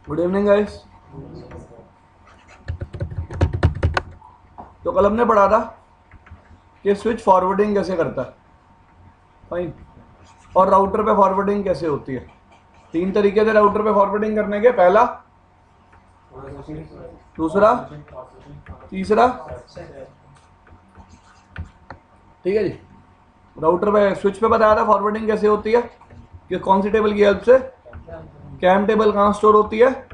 Good evening guys. तो कल हमने पढ़ा था कि स्विच फॉरवर्डिंग कैसे करता है, फाइन, और राउटर पे फॉरवर्डिंग कैसे होती है। तीन तरीके थे राउटर पे फॉरवर्डिंग करने के, पहला, दूसरा, तीसरा। ठीक है जी। राउटर पे स्विच पे बताया था फॉरवर्डिंग कैसे होती है कि कौन सी टेबल की हेल्प से। कैम टेबल कहाँ स्टोर होती है,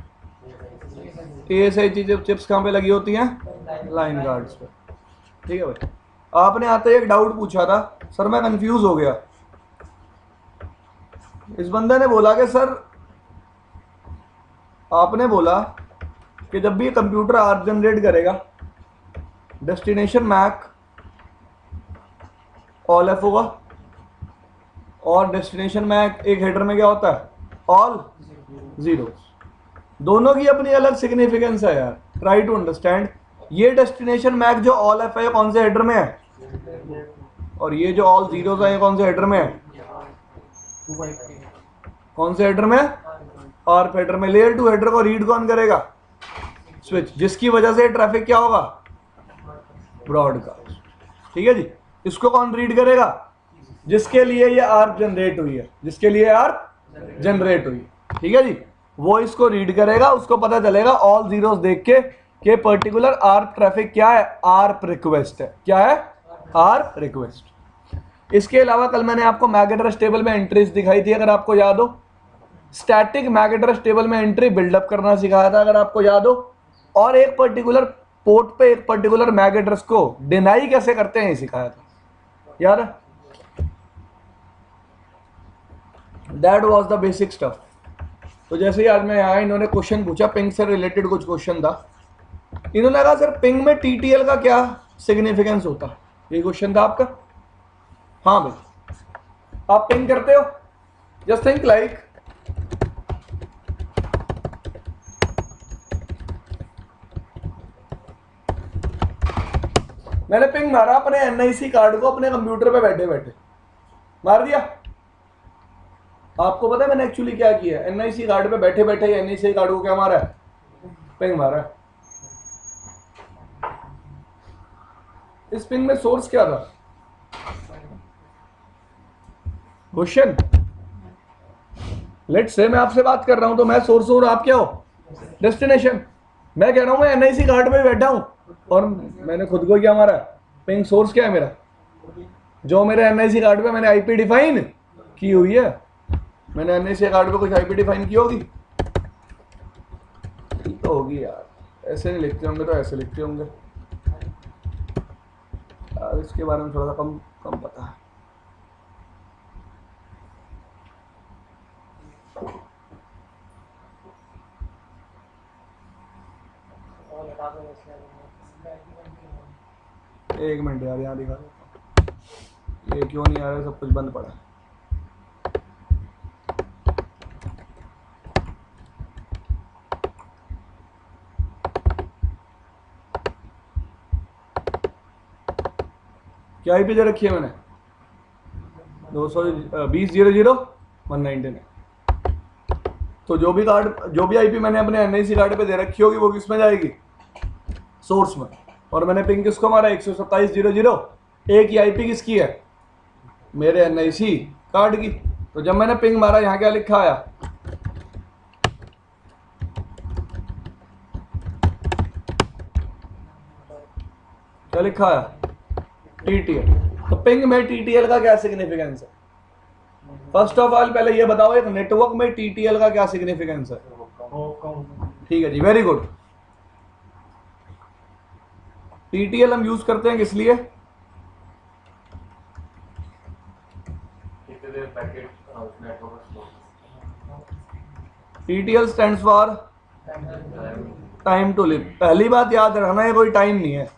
ASIC चिप्स कहाँ पे लगी होती हैं, लाइन गार्ड्स पे। ठीक है भाई। आपने आते ही एक डाउट पूछा था, सर मैं कंफ्यूज हो गया। इस बंदे ने बोला कि सर, आपने बोला कि जब भी कंप्यूटर आर्क जनरेट करेगा, डेस्टिनेशन मैक ऑल एफ होगा, और डेस्टिनेशन मैक एक हेडर में क्या होता है, ऑल जीरो। दोनों की अपनी अलग सिग्निफिकेंस है यार, ट्राई टू अंडरस्टैंड। ये डेस्टिनेशन मैक जो ऑल एफ है कौन से हेडर में है, और ये जो ऑल जीरोस है कौन से हेडर में है, कौन से हेडर में, आर्प हेडर में। लेयर 2 हेडर को रीड कौन करेगा, स्विच, जिसकी वजह से ट्रैफिक क्या होगा, ब्रॉडकास्ट। ठीक है जी। इसको कौन रीड करेगा, जिसके लिए ये आर्प जनरेट हुई है, जिसके लिए आर्प जनरेट हुई। ठीक है जी। वो इसको रीड करेगा, उसको पता चलेगा ऑल जीरोस देख के पर्टिकुलर आर्प ट्रैफिक क्या है, आर्प रिक्वेस्ट है। क्या है, आर्प रिक्वेस्ट। इसके अलावा कल मैंने आपको मैक एड्रेस टेबल में एंट्रीज दिखाई थी, अगर आपको याद हो। स्टैटिक मैक एड्रेस टेबल में एंट्री बिल्डअप करना सिखाया था, अगर आपको याद हो। और एक पर्टिकुलर पोर्ट पे एक पर्टिकुलर मैक एड्रेस को डिनाई कैसे करते हैं सिखाया था, यार। That was the basic stuff. तो जैसे ही आज मैं आया, इन्होंने क्वेश्चन पूछा, पिंग से रिलेटेड कुछ क्वेश्चन था। इन्होंने कहा सर पिंग में TTL का क्या सिग्निफिकेंस होता है, ये क्वेश्चन था आपका। हाँ भाई, आप पिंग करते हो, जस्ट थिंक लाइक, मैंने पिंग मारा अपने NIC कार्ड को अपने कंप्यूटर पे बैठे बैठे, मार दिया। आपको पता है मैंने एक्चुअली क्या किया, NIC कार्ड पे बैठे बैठे NIC कार्ड को क्या मारा है, पिंग मारा है। इस पिंग में सोर्स क्या था, क्वेश्चन। लेट्स से मैं आपसे बात कर रहा हूं तो मैं सोर्स हूं और आप क्या हो, डेस्टिनेशन। मैं कह रहा हूं मैं NIC कार्ड पे बैठा हूं और मैंने खुद को क्या मारा, पिंग। सोर्स क्या है मेरा, जो मेरे NIC कार्ड पे मैंने IP डिफाइन की हुई है। मैंने NIC कार्ड पे कुछ IP डिफाइन की होगी, तो होगी यार। ऐसे नहीं लिखते होंगे तो ऐसे लिखते होंगे यार, इसके बारे में थोड़ा सा कम कम पता है। एक मिनट यार, यहाँ दिखा देता हूँ। ये क्यों नहीं आ रहा है, सब कुछ बंद पड़ा है। क्या IP दे रखी है मैंने, 220.0.0.199। तो जो भी IP मैंने अपने NIC कार्ड पे दे रखी होगी वो किस में जाएगी, सोर्स में। और मैंने पिंग किसको मारा, 127.0.0, एक ही IP किसकी है, मेरे NIC कार्ड की। तो जब मैंने पिंग मारा, यहाँ क्या लिखा आया, क्या लिखा आया, TTL। तो पिंग में TTL का क्या सिग्निफिकेंस है, फर्स्ट ऑफ ऑल पहले ये बताओ, एक नेटवर्क में TTL का क्या सिग्निफिकेंस है। ठीक है जी, वेरी गुड। TTL हम यूज करते हैं किस लिए, TTL stands for time to live. पहली बात याद रखना, है कोई टाइम नहीं है,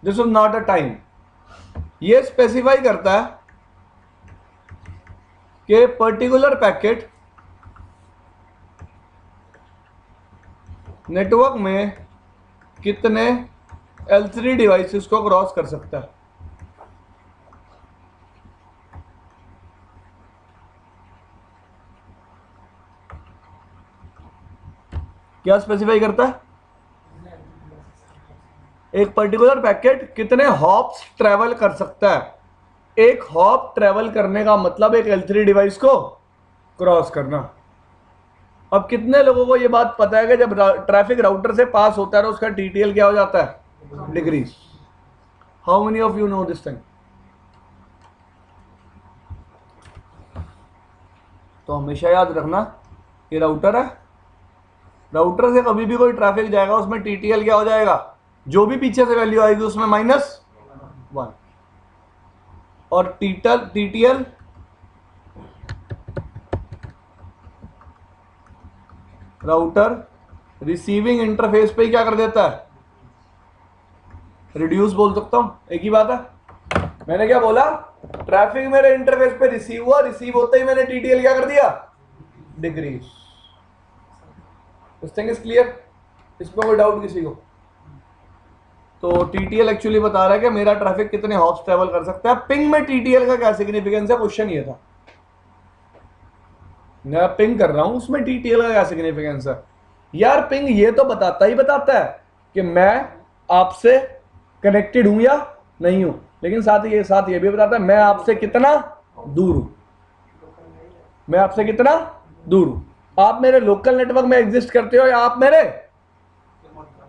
this is not a time. ये स्पेसिफाई करता है कि पर्टिकुलर पैकेट नेटवर्क में कितने L3 डिवाइसेस को क्रॉस कर सकता है। क्या स्पेसिफाई करता है? एक पर्टिकुलर पैकेट कितने हॉप्स ट्रेवल कर सकता है। एक हॉप ट्रेवल करने का मतलब एक L3 डिवाइस को क्रॉस करना। अब कितने लोगों को यह बात पता है कि जब ट्रैफिक राउटर से पास होता है तो उसका TTL क्या हो जाता है? Decrease. How many of you know this thing? तो हमेशा याद रखना, ये राउटर है, राउटर से कभी भी कोई ट्रैफिक जाएगा उसमें TTL क्या हो जाएगा? जो भी पीछे से वैल्यू आएगी उसमें -1। और TTL राउटर रिसीविंग इंटरफेस पे ही क्या कर देता है? रिड्यूस बोल सकता हूं, एक ही बात है। मैंने क्या बोला? ट्रैफिक मेरे इंटरफेस पे रिसीव हुआ, रिसीव होते ही मैंने TTL क्या कर दिया? Decrease. This thing is clear? इसमें कोई डाउट किसी को? तो TTL एक्चुअली बता रहा है कि मेरा ट्रैफिक कितने हॉप्स ट्रेवल कर सकता है। पिंग में TTL का क्या सिग्निफिकेंस है? क्वेश्चन ये था। मैं पिंग कर रहा हूं, उसमें TTL का क्या सिग्निफिकेंस है? यार पिंग ये तो बताता ही बताता है कि मैं आपसे कनेक्टेड हूं या नहीं हूं, लेकिन साथ ये भी बताता है मैं आपसे कितना दूर हूं। मैं आपसे कितना दूर हूं। आप मेरे लोकल नेटवर्क में एग्जिस्ट करते हो या आप मेरे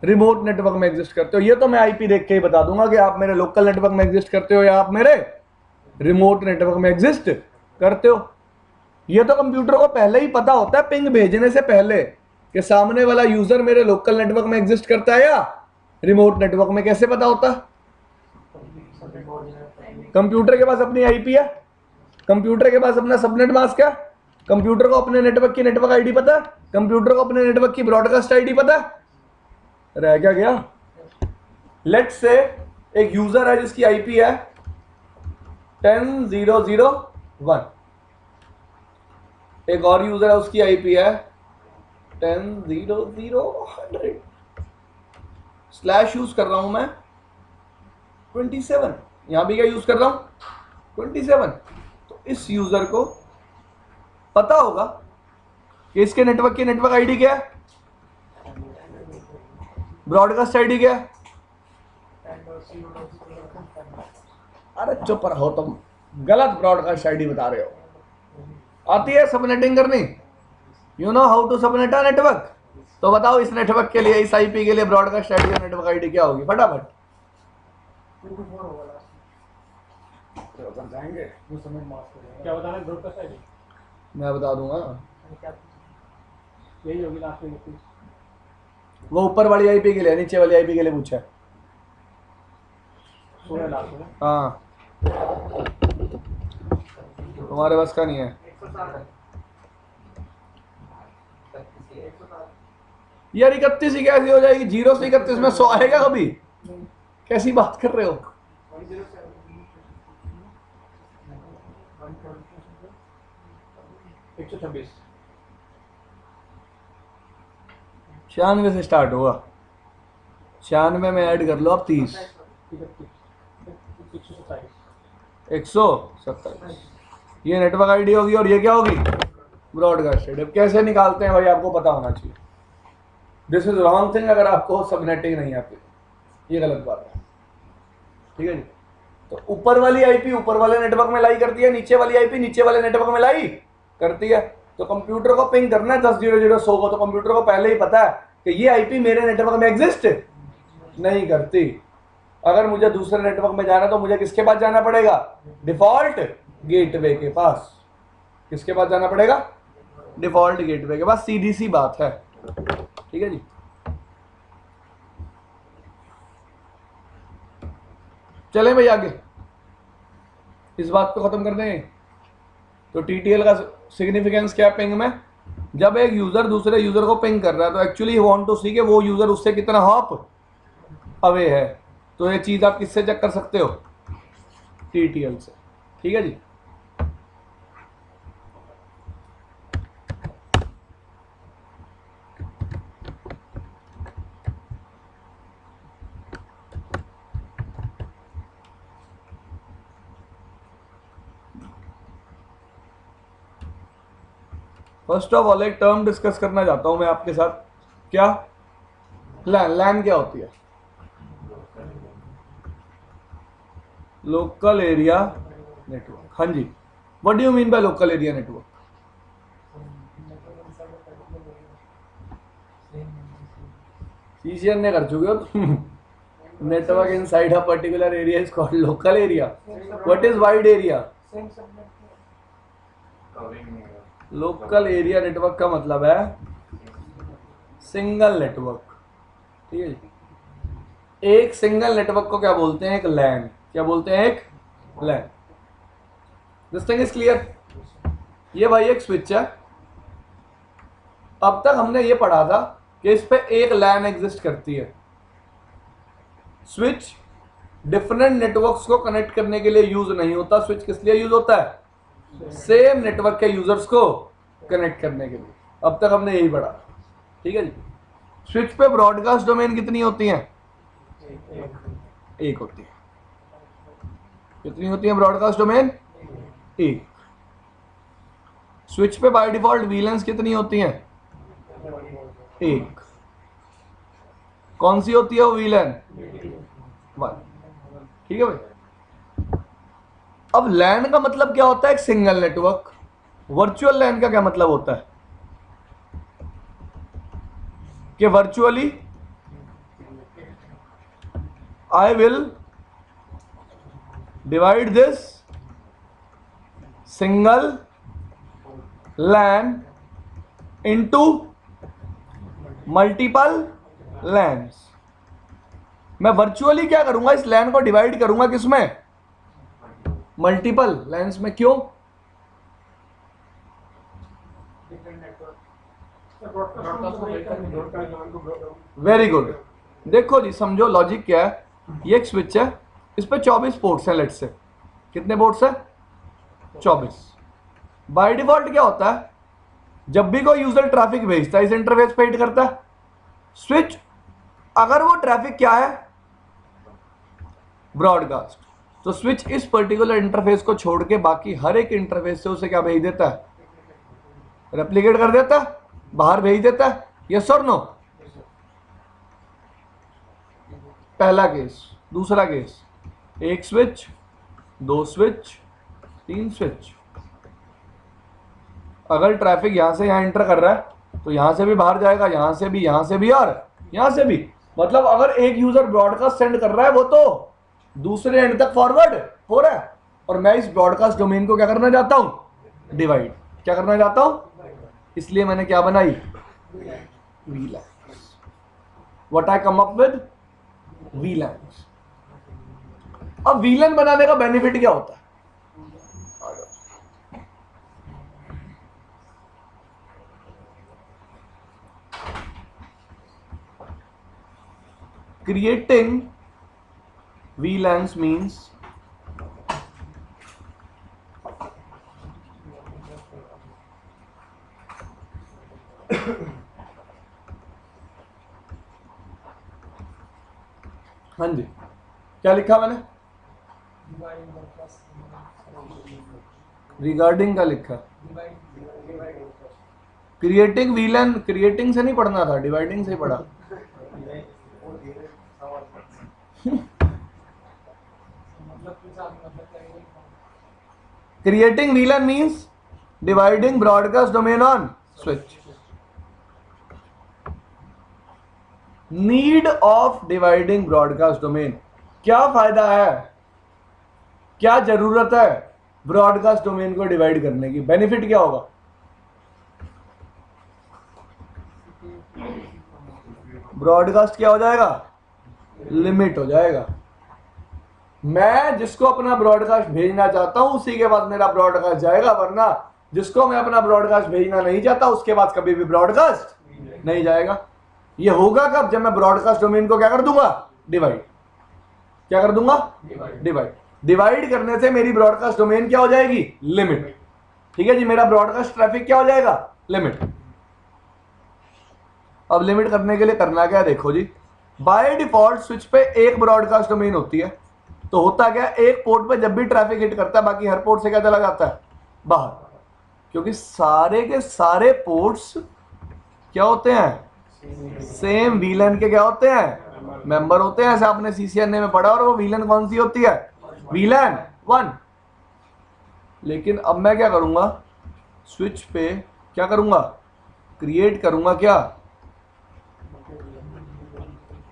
रिमोट नेटवर्क में एग्जिस्ट करते हो? ये तो मैं IP देख के ही बता दूंगा कि आप मेरे लोकल नेटवर्क में एग्जिस्ट करते हो या आप मेरे रिमोट नेटवर्क में एग्जिस्ट करते हो। ये तो कंप्यूटर को पहले ही पता होता है पिंग भेजने से पहले कि सामने वाला यूजर मेरे लोकल नेटवर्क में एग्जिस्ट करता है या रिमोट नेटवर्क में। कैसे पता होता? कंप्यूटर के पास अपनी IP है, कंप्यूटर के पास अपना सबनेट मास्क है, कंप्यूटर को अपने नेटवर्क की नेटवर्क ID पता है, कंप्यूटर को अपने नेटवर्क की ब्रॉडकास्ट ID पता है। रह क्या गया? लेट्स से एक यूजर है जिसकी IP है 10.0.0.1, एक और यूजर है उसकी IP है 10.0.0.100। स्लैश यूज कर रहा हूं मैं 27, यहां भी क्या यूज कर रहा हूं 27। तो इस यूजर को पता होगा कि इसके नेटवर्क की नेटवर्क ID क्या है, ब्रॉडकास्ट ID क्या है। अरे चुप रहो तुम, गलत ब्रॉडकास्ट ID बता रहे हो। आती है सबनेटिंग करनी? You know how to subnet a network? तो बताओ इस नेटवर्क के लिए, इस IP के लिए ब्रॉडकास्ट ID और नेटवर्क ID क्या होगी फटाफट? जाएंगे क्या बताना है ब्रॉडकास्ट ID? मैं बता दूंगा। यही होगी लास्ट में। वो ऊपर वाली IP के लिए, नीचे वाली IP के लिए पूछा है। 16 लास्ट में। हाँ तुम्हारे बस का नहीं है यार। 31 ही कैसी हो जाएगी? 0 से 31 में 100 आएगा कभी? कैसी बात कर रहे हो? 126 96 से स्टार्ट होगा, 96 में ऐड कर लो आप 30, 127। ये नेटवर्क ID होगी और ये क्या होगी? Broadcast ID। अब कैसे निकालते हैं भाई, आपको पता होना चाहिए। दिस इज रॉन्ग थिंग अगर आपको सबनेटिंग नहीं आती, ये गलत बात है। ठीक है जी। तो ऊपर वाली IP ऊपर वाले नेटवर्क में लाई करती है, नीचे वाली IP नीचे वाले नेटवर्क में लाई करती है। तो कंप्यूटर को पिंग करना है 10.0.0.100 को, तो कंप्यूटर को पहले ही पता है कि ये IP मेरे नेटवर्क में एग्जिस्ट नहीं करती। अगर मुझे दूसरे नेटवर्क में जाना तो मुझे किसके पास जाना पड़ेगा? डिफॉल्ट गेटवे के पास। किसके पास जाना पड़ेगा? डिफॉल्ट गेटवे के पास। सीधी सी बात है। ठीक है जी। चलें भाई आगे, इस बात को खत्म कर दें। तो TTL का सिग्निफिकेंस क्या है पिंग में? जब एक यूजर दूसरे यूजर को पिंग कर रहा है तो एक्चुअली वांट टू सी कि वो यूजर उससे कितना हॉप अवे है। तो ये चीज आप किससे चेक कर सकते हो? TTL से। ठीक है जी। फर्स्ट ऑफ ऑल एक टर्म डिस्कस करना चाहता हूं मैं आपके साथ क्या लैन, लैन क्या होती है? Local area network. हाँ जी, what do you mean by local area network? CCN ने कर चुके हो तुम। Network inside a particular area is called local area. What is wide area? Local area network का मतलब है सिंगल नेटवर्क। ठीक है जी। एक सिंगल नेटवर्क को क्या बोलते हैं? एक लैन। क्या बोलते हैं? एक LAN. This thing is clear? ये भाई एक स्विच है। अब तक हमने ये पढ़ा था कि इस पे एक लैन एग्जिस्ट करती है। स्विच डिफरेंट नेटवर्क्स को कनेक्ट करने के लिए यूज नहीं होता। स्विच किस लिए यूज होता है? सेम नेटवर्क के यूजर्स को कनेक्ट करने के लिए। अब तक हमने यही पढ़ा। ठीक है जी। स्विच पे ब्रॉडकास्ट डोमेन कितनी होती हैं? एक होती है। कितनी होती है ब्रॉडकास्ट डोमेन? एक। स्विच पे बाय डिफॉल्ट वीलेंस कितनी होती हैं? एक। कौन सी होती है वो वीलन? वन। ठीक है भाई। अब लैन का मतलब क्या होता है? एक सिंगल नेटवर्क। वर्चुअल लैन का क्या मतलब होता है? कि virtually I will divide this single LAN into multiple LANs. मैं वर्चुअली क्या करूंगा? इस लैन को डिवाइड करूंगा किसमें? मल्टीपल लैन्स में। क्यों? Very good. देखो जी, समझो लॉजिक क्या है। ये एक स्विच है, इस पे 24 पोर्ट्स हैं। लेट्स से कितने पोर्ट्स हैं? 24। बाय डिफॉल्ट क्या होता है? जब भी कोई यूजर ट्रैफिक भेजता है इस इंटरफेस पे हिट करता है स्विच। अगर वो ट्रैफिक क्या है? ब्रॉडकास्ट। तो स्विच इस पर्टिकुलर इंटरफेस को छोड़ के बाकी हर एक इंटरफेस से उसे क्या भेज देता है? रेप्लिकेट कर देता है, बाहर भेज देता है। यस और नो? पहला केस। दूसरा केस, एक स्विच, दो स्विच, तीन स्विच। अगर ट्रैफिक यहां से यहां एंटर कर रहा है तो यहां से भी बाहर जाएगा, यहां से भी और यहां से भी। मतलब अगर एक यूजर ब्रॉडकास्ट सेंड कर रहा है वो तो दूसरे एंड तक फॉरवर्ड हो रहा है, और मैं इस ब्रॉडकास्ट डोमेन को क्या करना चाहता हूं? डिवाइड। क्या करना चाहता हूं? इसलिए मैंने क्या बनाई? VLANs। What I come up with? VLANs। अब VLAN बनाने का बेनिफिट क्या होता है? Creating VLANs means हाँ जी, क्या लिखा मैंने? रिगार्डिंग का लिखा। क्रिएटिंग VLAN, क्रिएटिंग से नहीं पढ़ना था, डिवाइडिंग से पढ़ा। Creating VLAN means dividing broadcast domain on switch. Need of dividing broadcast domain. क्या फायदा है, क्या जरूरत है ब्रॉडकास्ट डोमेन को डिवाइड करने की? बेनिफिट क्या होगा? ब्रॉडकास्ट क्या हो जाएगा? लिमिट हो जाएगा। मैं जिसको अपना ब्रॉडकास्ट भेजना चाहता हूं उसी के बाद मेरा ब्रॉडकास्ट जाएगा, वरना जिसको मैं अपना ब्रॉडकास्ट भेजना नहीं चाहता उसके बाद कभी भी ब्रॉडकास्ट नहीं जाएगा। ये होगा कब? जब मैं ब्रॉडकास्ट डोमेन को क्या कर दूंगा? डिवाइड। क्या कर दूंगा? डिवाइड। डिवाइड करने से मेरी ब्रॉडकास्ट डोमेन क्या हो जाएगी? लिमिट। ठीक है जी, मेरा ब्रॉडकास्ट ट्रैफिक क्या हो जाएगा? लिमिट। अब लिमिट करने के लिए करना क्या है? देखो जी, बाय डिफॉल्ट स्विच पे एक ब्रॉडकास्ट डोमेन होती है। तो होता क्या? एक पोर्ट पे जब भी ट्रैफिक हिट करता है बाकी हर पोर्ट से क्या चला जाता है? बाहर। क्योंकि सारे के सारे पोर्ट्स क्या होते हैं? सेम वीलन के क्या होते हैं? मेंबर होते हैं। ऐसा आपने सीसीएनए में पढ़ा। और वो वीलन कौन सी होती है? वीलन 1। लेकिन अब मैं क्या करूंगा, स्विच पे क्या करूंगा, क्रिएट करूंगा क्या,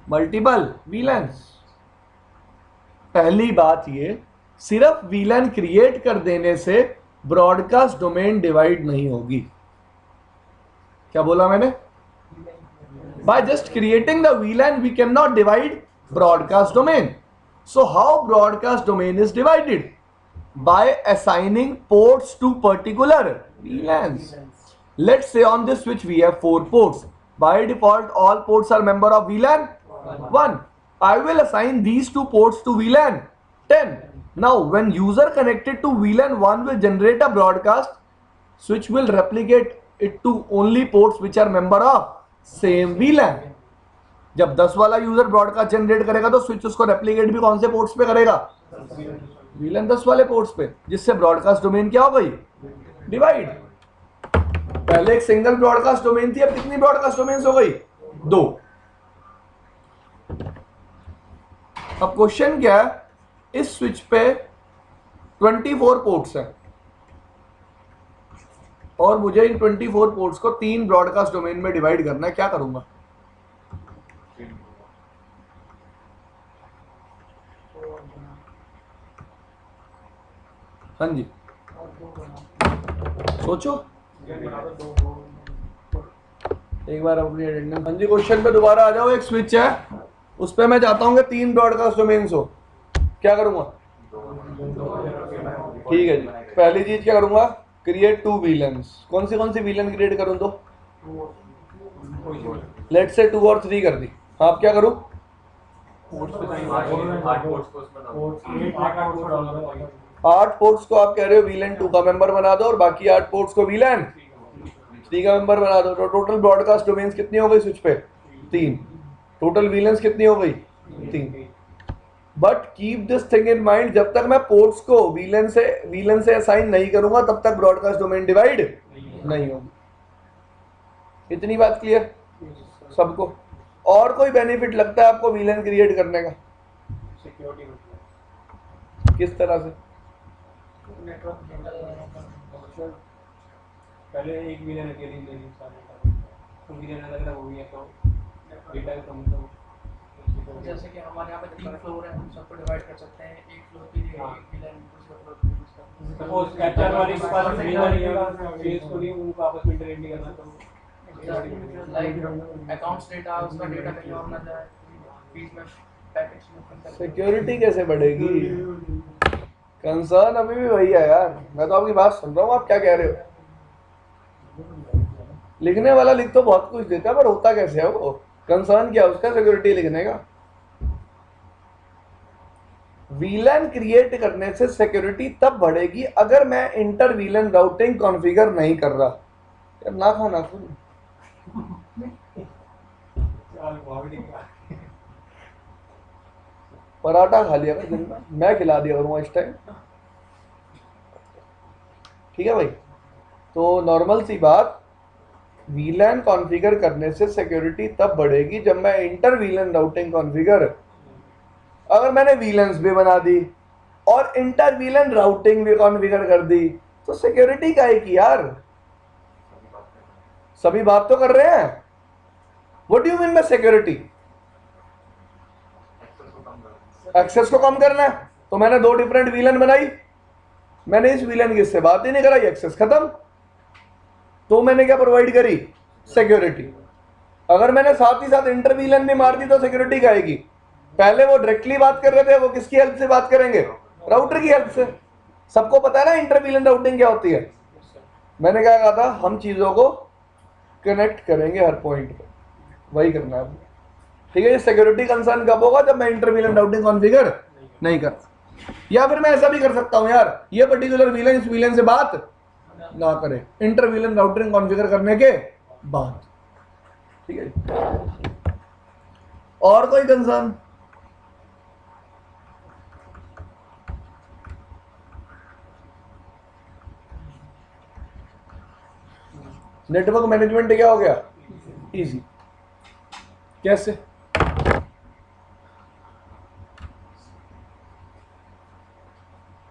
मल्टीपल वीलैंस। पहली बात ये, सिर्फ वीलन क्रिएट कर देने से ब्रॉडकास्ट डोमेन डिवाइड नहीं होगी। क्या बोला मैंने? By just creating the VLAN we cannot divide broadcast domain. So how broadcast domain is divided? By assigning ports to particular VLANs. Let's say on this switch we have 4 ports. By default all ports are member of VLAN 1. I will assign these 2 ports to VLAN 10. Now when user connected to VLAN 1 will generate a broadcast, switch will replicate it to only ports which are member of same वीलैन। जब 10 वाला user broadcast generate करेगा तो switch उसको replicate भी कौन से ports पे करेगा? वीलैन 10 वाले पोर्ट्स पे, जिससे ब्रॉडकास्ट डोमेन क्या हो गई? डिवाइड। पहले एक सिंगल ब्रॉडकास्ट डोमेन थी, अब कितनी ब्रॉडकास्ट डोमेन्स हो गई? 2। अब क्वेश्चन क्या है, इस स्विच पे 24 पोर्ट्स हैं और मुझे इन 24 पोर्ट्स को 3 ब्रॉडकास्ट डोमेन में डिवाइड करना है। क्या करूंगा? हाँ जी, सोचो एक बार अपनी अटेंडेंस। हाँ जी, क्वेश्चन पे दोबारा आ जाओ। एक स्विच है, उस पे मैं चाहता हूं कि 3 ब्रॉडकास्ट डोमेन्स हो। क्या करूंगा? ठीक है जी, पहली चीज क्या करूंगा, क्रिएट 2 वीलैंस। कौन सी वीलन क्रिएट करूं? तो लेट्स से 2 और 3 कर दी। हाँ, अब क्या करूं? 8 पोर्ट्स को आप कह रहे हो वीलन 2 का मेंबर बना दो और बाकी 8 पोर्ट्स को वीलन 3 का मेंबर बना दो। तो टोटल ब्रॉडकास्ट डोमेन्स कितनी हो गई स्विच पे? 3। टोटल वीलन्स कितनी हो गई? 3। But keep this thing in mind, जब तक मैं पोर्ट्स को वीलन से असाइन नहीं करूंगा तब तक ब्रॉडकास्ट डोमेन डिवाइड नहीं होगी। इतनी बात क्लियर सबको? और कोई बेनिफिट लगता है आपको वीलन क्रिएट करने का? किस तरह से? पहले एक वीलन अकेले ले ली सारे, तो वीलन अलग-अलग हो गया तो डेटा कम तो जैसे कि हमारे यहाँ पे 3 फ्लोर है, हम सबको डिवाइड कर सकते हैं। एक फ्लोर के लिए एक वीलन, दूसरे फ्लोर के लिए दूसरा। सपोज कैप्चर वाले के पास वीलन है, फेस को नहीं उनको आपस में इंटरैक्ट नहीं करना, तो लाइक अकाउंट्स डेटा, उसका डेटा कहीं और ना जाए, बीच में पैकेज। सिक्योरिटी कैसे बढ़ेगी? कंसर्न अभी भी वही है यार। मैं तो आपकी बात सुन रहा हूँ, आप क्या कह रहे हो। लिखने वाला लिख तो बहुत कुछ देता है, पर होता कैसे है वो? कंसर्न क्या है उसका? सिक्योरिटी लिखने का। वीलन क्रिएट करने से सिक्योरिटी तब बढ़ेगी अगर मैं इंटर वीलन राउटिंग कॉन्फ़िगर नहीं कर रहा। यार ना खाना खुद पराठा खा लिया कर दिन में, मैं खिला दिया करूँगा इस टाइम। ठीक है भाई, तो नॉर्मल सी बात, वीलन कॉन्फ़िगर करने से सिक्योरिटी तब बढ़ेगी जब मैं इंटर वीलन राउटिंग कॉन्फ़िगर, अगर मैंने वीलन्स भी बना दी और इंटर वीलन राउटिंग भी कॉन्फ़िगर कर दी तो सिक्योरिटी का है कि यार सभी बात तो कर रहे हैं। What do you mean by security? Access को कम करना है, तो मैंने 2 डिफरेंट वीलन बनाई, मैंने इस वीलन की इससे बात ही नहीं कराई, एक्सेस खत्म। तो मैंने क्या प्रोवाइड करी? सिक्योरिटी। अगर मैंने साथ ही साथ इंटर वीलन भी मार दी तो सिक्योरिटी का आएगी। पहले वो डायरेक्टली बात कर रहे थे, वो किसकी हेल्प से बात करेंगे? राउटर की हेल्प से। सबको पता है ना इंटर वीलन राउटिंग क्या होती है। मैंने क्या कहा था, हम चीजों को कनेक्ट करेंगे हर पॉइंट पे, वही करना है। ठीक है, सिक्योरिटी कंसर्न कब होगा? जब मैं इंटर वीलन राउटिंग कॉन्फ़िगर नहीं करता। या फिर मैं ऐसा भी कर सकता हूं यार, ये पर्टिकुलर वीलन इस वीलन से बात ना करे, इंटर वीलन राउटिंग कॉन्फ़िगर करने के बाद। ठीक है, और कोई कंसर्न? नेटवर्क मैनेजमेंट क्या हो गया? इजी। कैसे?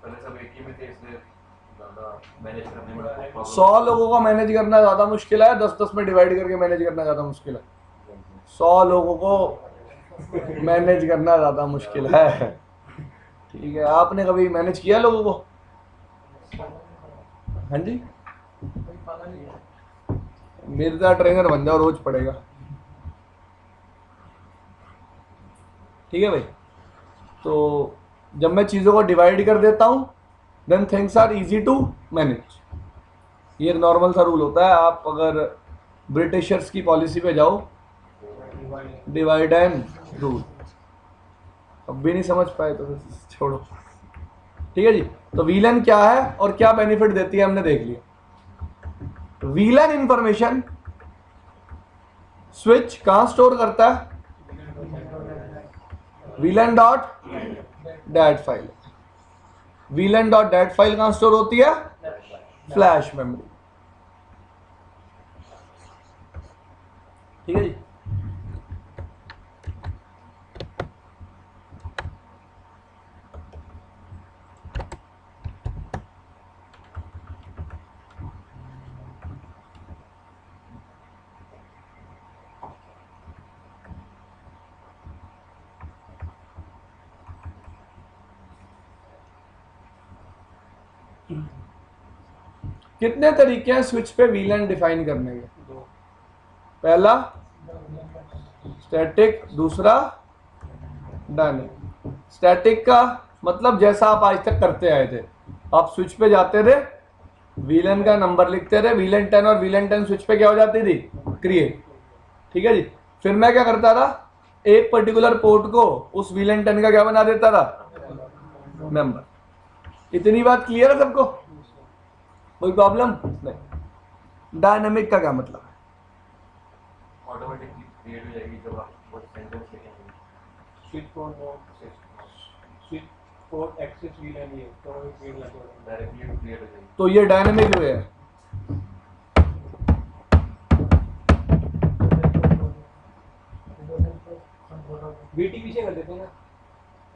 पहले सब एक ही में थे इसलिए ज़्यादा मैनेज करने में problem 100 लोगों का मैनेज करना ज़्यादा मुश्किल है, 10-10 में डिवाइड करके मैनेज करना ज़्यादा मुश्किल है। 100 लोगों को मैनेज करना ज़्यादा मुश्किल है। ठीक है, आपने कभी मैनेज किया लोगों को? हाँ जी, कोई पाला नहीं है। मेरे तरह ट्रेनर बन जाओ, रोज पड़ेगा। ठीक है भाई, तो जब मैं चीज़ों को डिवाइड कर देता हूँ then things are easy to manage. ये एक नॉर्मल सा रूल होता है। आप अगर ब्रिटिशर्स की पॉलिसी पे जाओ, डिवाइड एंड रूल, अब भी नहीं समझ पाए तो फिर छोड़ो। ठीक है जी, तो वीलन क्या है और क्या बेनिफिट देती है हमने देख लिया। वीलन इंफॉर्मेशन स्विच कहां स्टोर करता है? VLAN dot that file. VLAN dot that file कहां स्टोर होती है? Flash memory. ठीक है जी, कितने तरीके हैं स्विच पे वीलन डिफाइन करने के? पहला स्टैटिक, दूसरा डायनेमिक। स्टैटिक का मतलब जैसा आप आज तक करते आए थे, आप स्विच पे जाते थे, वीलन का नंबर लिखते थे, वीलन 10 और वीलन 10 स्विच पे क्या हो जाती थी? क्रिएट। ठीक है जी, फिर मैं क्या करता था, एक पर्टिकुलर पोर्ट को उस वीलन 10 का क्या बना देता था? मेंबर। इतनी बात क्लियर है सबको? कोई प्रॉब्लम नहीं। डायनेमिक का क्या मतलब है? ऑटोमेटिकली क्रिएट हो जाएगी जब आप वो सेंटेंस लिखेंगे। स्विच पोर्ट एक्सेस वीलन ये तो क्रिएट लगेगा, डायरेक्टली क्रिएट हो जाएगी। तो ये डायनेमिक वे है। बीटीपी से कर देते हैं ना,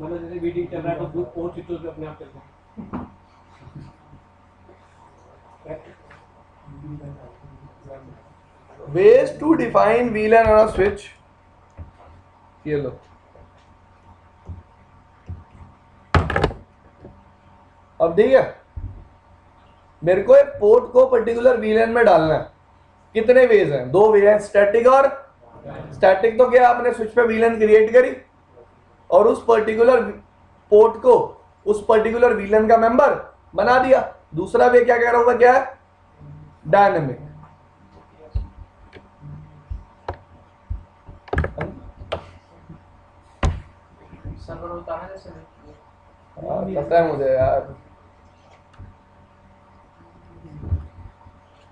मतलब जैसे बीटीपी चल रहा है तो और स्विचों से अपने आप चलते हैं। ways to define VLAN on a switch, ये लो। अब देखिए, मेरे को एक पोर्ट को पर्टिकुलर VLAN में डालना है। कितने वेज हैं? 2 वे हैं, स्टैटिक और स्टैटिक। तो क्या आपने स्विच पे VLAN क्रिएट करी और उस पर्टिकुलर पोर्ट को उस पर्टिकुलर VLAN का मेंबर बना दिया। दूसरा वे क्या कह रहा हूं, क्या है? डायनेमिक। सर्वर होता है जैसे पता है मुझे यार,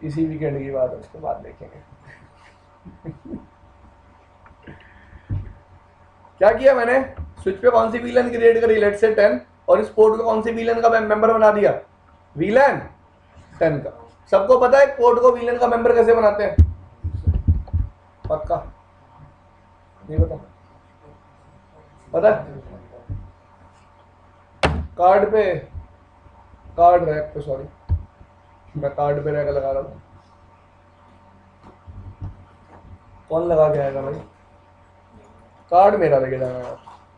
इसी वीकेंड की बात है, उसके बाद देखेंगे। क्या किया मैंने? स्विच पे कौन सी वीलन क्रिएट करी? लेट्स से 10, और इस पोर्ट को कौन सी वीलन का मेंबर बना दिया? वीलन 10 का। सबको पता है पोर्ट को वीलन का मेंबर कैसे बनाते हैं? पक्का नहीं पता? पता है? कार्ड पे, कार्ड रैक पे, सॉरी मैं कार्ड पे रैक लगा रहा हूँ। कौन लगा के आएगा भाई? कार्ड मेरा लेके जाना है,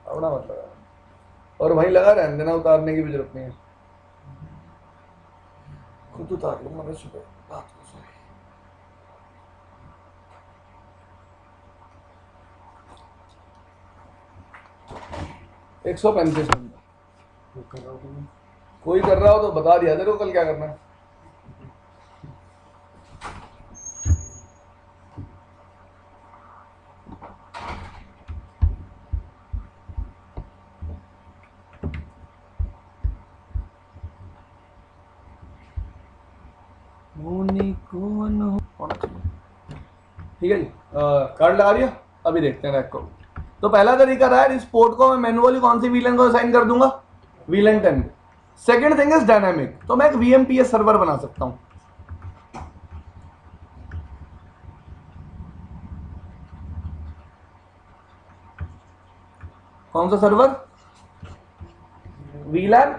अपना मत लगा। और वहीं लगा रहने देना, उतारने की भी जरूरत नहीं है। खुद उतार लूंगा मैं सुबह रात को। सॉरी, $135। कोई कर रहा हो तो बता दिया तेरे को कल क्या करना है। ठीक है जी, कार्ड लगा दिया। अभी देखते हैं रैक को। तो पहला तरीका रहा है, इस पोर्ट को मैं मैनुअली कौन सी वीलन को असाइन कर दूंगा? VLAN 10। Second thing is dynamic. तो मैं एक VMPS सर्वर बना सकता हूं। कौन सा सर्वर? वीलैन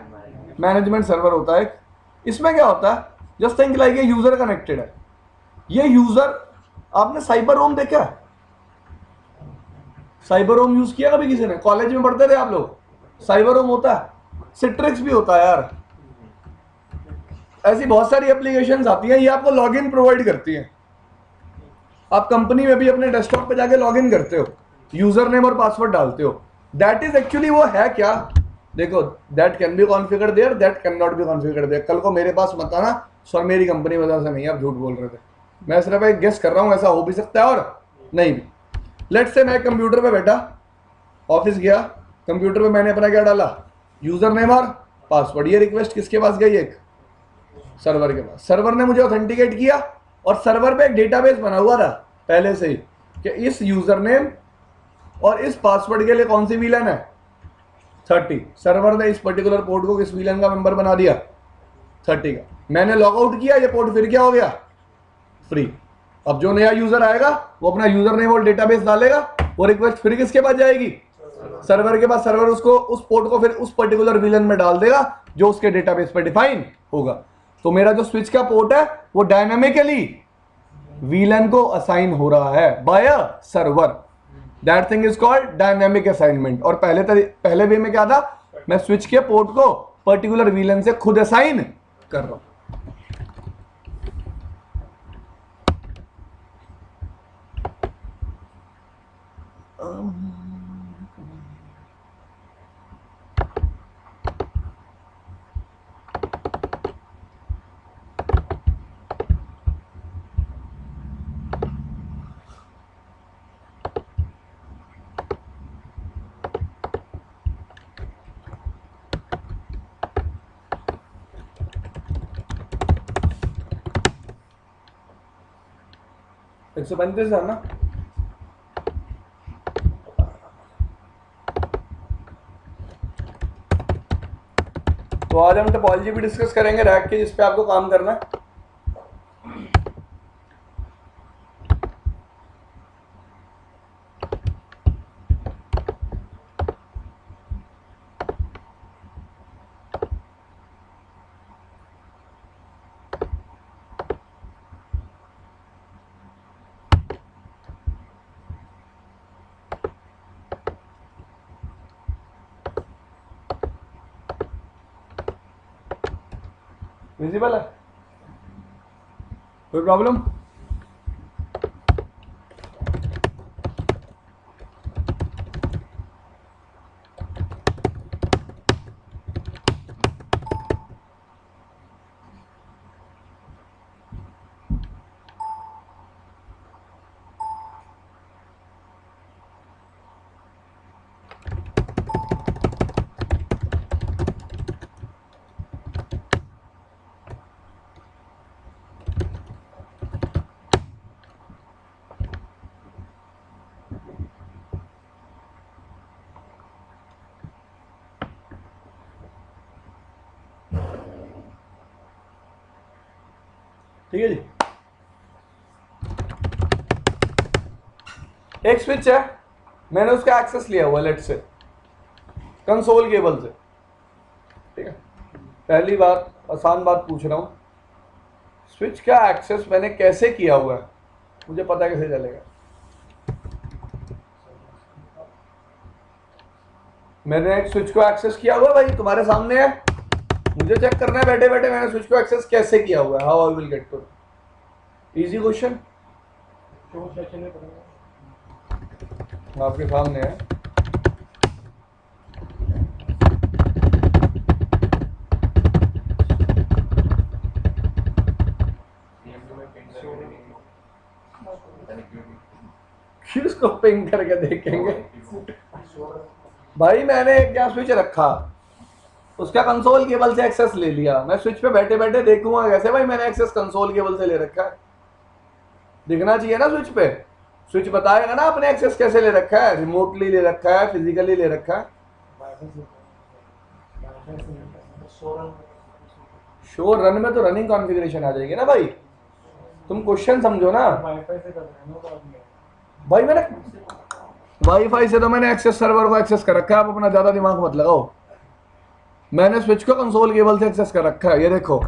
मैनेजमेंट सर्वर होता है। इसमें क्या होता है, जस्ट थिंक लाइक ये यूजर कनेक्टेड है, ये यूजर, आपने साइबर रोम देखा है? साइबर रोम यूज किया कभी किसी ने? कॉलेज में पढ़ते थे आप लोग, साइबर रोम होता है, सिट्रिक्स भी होता है यार, ऐसी बहुत सारी एप्लीकेशंस आती हैं, ये आपको लॉगिन प्रोवाइड करती हैं। आप कंपनी में भी अपने डेस्कटॉप पे जाके लॉगिन करते हो, यूजर नेम और पासवर्ड डालते हो। दैट इज एक्चुअली वो है क्या, देखो, that can be configured there, that can not be configured there. कल को मेरे पास मत आना सर मेरी कंपनी वजह से नहीं, आप झूठ बोल रहे थे, मैं सिर्फ एक गेस कर रहा हूं, ऐसा हो भी सकता है और नहीं भी। लेट्स से मैं कंप्यूटर पे बैठा, ऑफिस गया, कंप्यूटर पे मैंने अपना क्या डाला, यूजर नेम और पासवर्ड। ये रिक्वेस्ट किसके पास गई? एक सर्वर के पास। सर्वर ने मुझे ऑथेंटिकेट किया और सर्वर पे एक डेटाबेस बना हुआ था पहले से ही कि इस यूजर नेम और इस पासवर्ड के लिए कौन सी वीलन है, 30। सर्वर ने इस पर्टिकुलर पोर्ट को किस वीलन का मेंबर बना दिया, 30 का। मैंने लॉग आउट किया, ये पोर्ट फिर क्या हो गया, फ्री। अब जो नया यूजर आएगा वो अपना यूजर नेम और डेटाबेस डालेगा, वो रिक्वेस्ट फिर किसके पास जाएगी, सर्वर के पास। सर्वर उसको, उस पोर्ट को फिर उस पर्टिकुलर विलन में डाल देगा जो उसके डेटाबेस पे डिफाइन होगा। तो मेरा जो स्विच का पोर्ट है वो डायनामिकली वीलन को असाइन हो रहा है by a server. That thing is called dynamic assignment. और पहले वे में क्या था, मैं स्विच के पोर्ट को पर्टिकुलर वीलन से खुद असाइन कर रहा हूं। एक 135 है ना। तो आज हम टोपोलॉजी भी डिस्कस करेंगे रैक की, जिस पे आपको काम करना है। विजिबल है, कोई प्रॉब्लम? ठीक है जी। एक स्विच है, मैंने उसका एक्सेस लिया हुआ लेट से कंसोल केबल से, ठीक है। पहली बात, आसान बात पूछ रहा हूं, स्विच का एक्सेस मैंने कैसे किया हुआ है, मुझे पता कैसे चलेगा? मैंने एक स्विच को एक्सेस किया हुआ भाई, तुम्हारे सामने है, मुझे चेक करना है बैठे बैठे मैंने स्विच को एक्सेस कैसे किया हुआ है। How I will get to, easy question, आपके सामने है। किसको पिंग करके देखेंगे भाई? मैंने क्या स्विच रखा, उसका कंसोल केबल से एक्सेस ले लिया, मैं स्विच पे बैठे बैठे देखूंगा कैसे भाई मैंने एक्सेस कंसोल केबल से ले रखा है? दिखना चाहिए ना स्विच पे, स्विच बताएगा ना आपने एक्सेस कैसे ले रखा है, रिमोटली ले रखा है, फिजिकली ले रखा है। शो रन में तो रनिंग कॉन्फ़िगरेशन आ जाएगी ना भाई, तुम क्वेश्चन समझो ना भाई। मैंने वाईफाई से तो मैंने एक्सेस सर्वर को एक्सेस कर रखा है, आप अपना ज्यादा दिमाग मत लगाओ। मैंने स्विच को कंसोल केबल से एक्सेस कर रखा है, ये देखो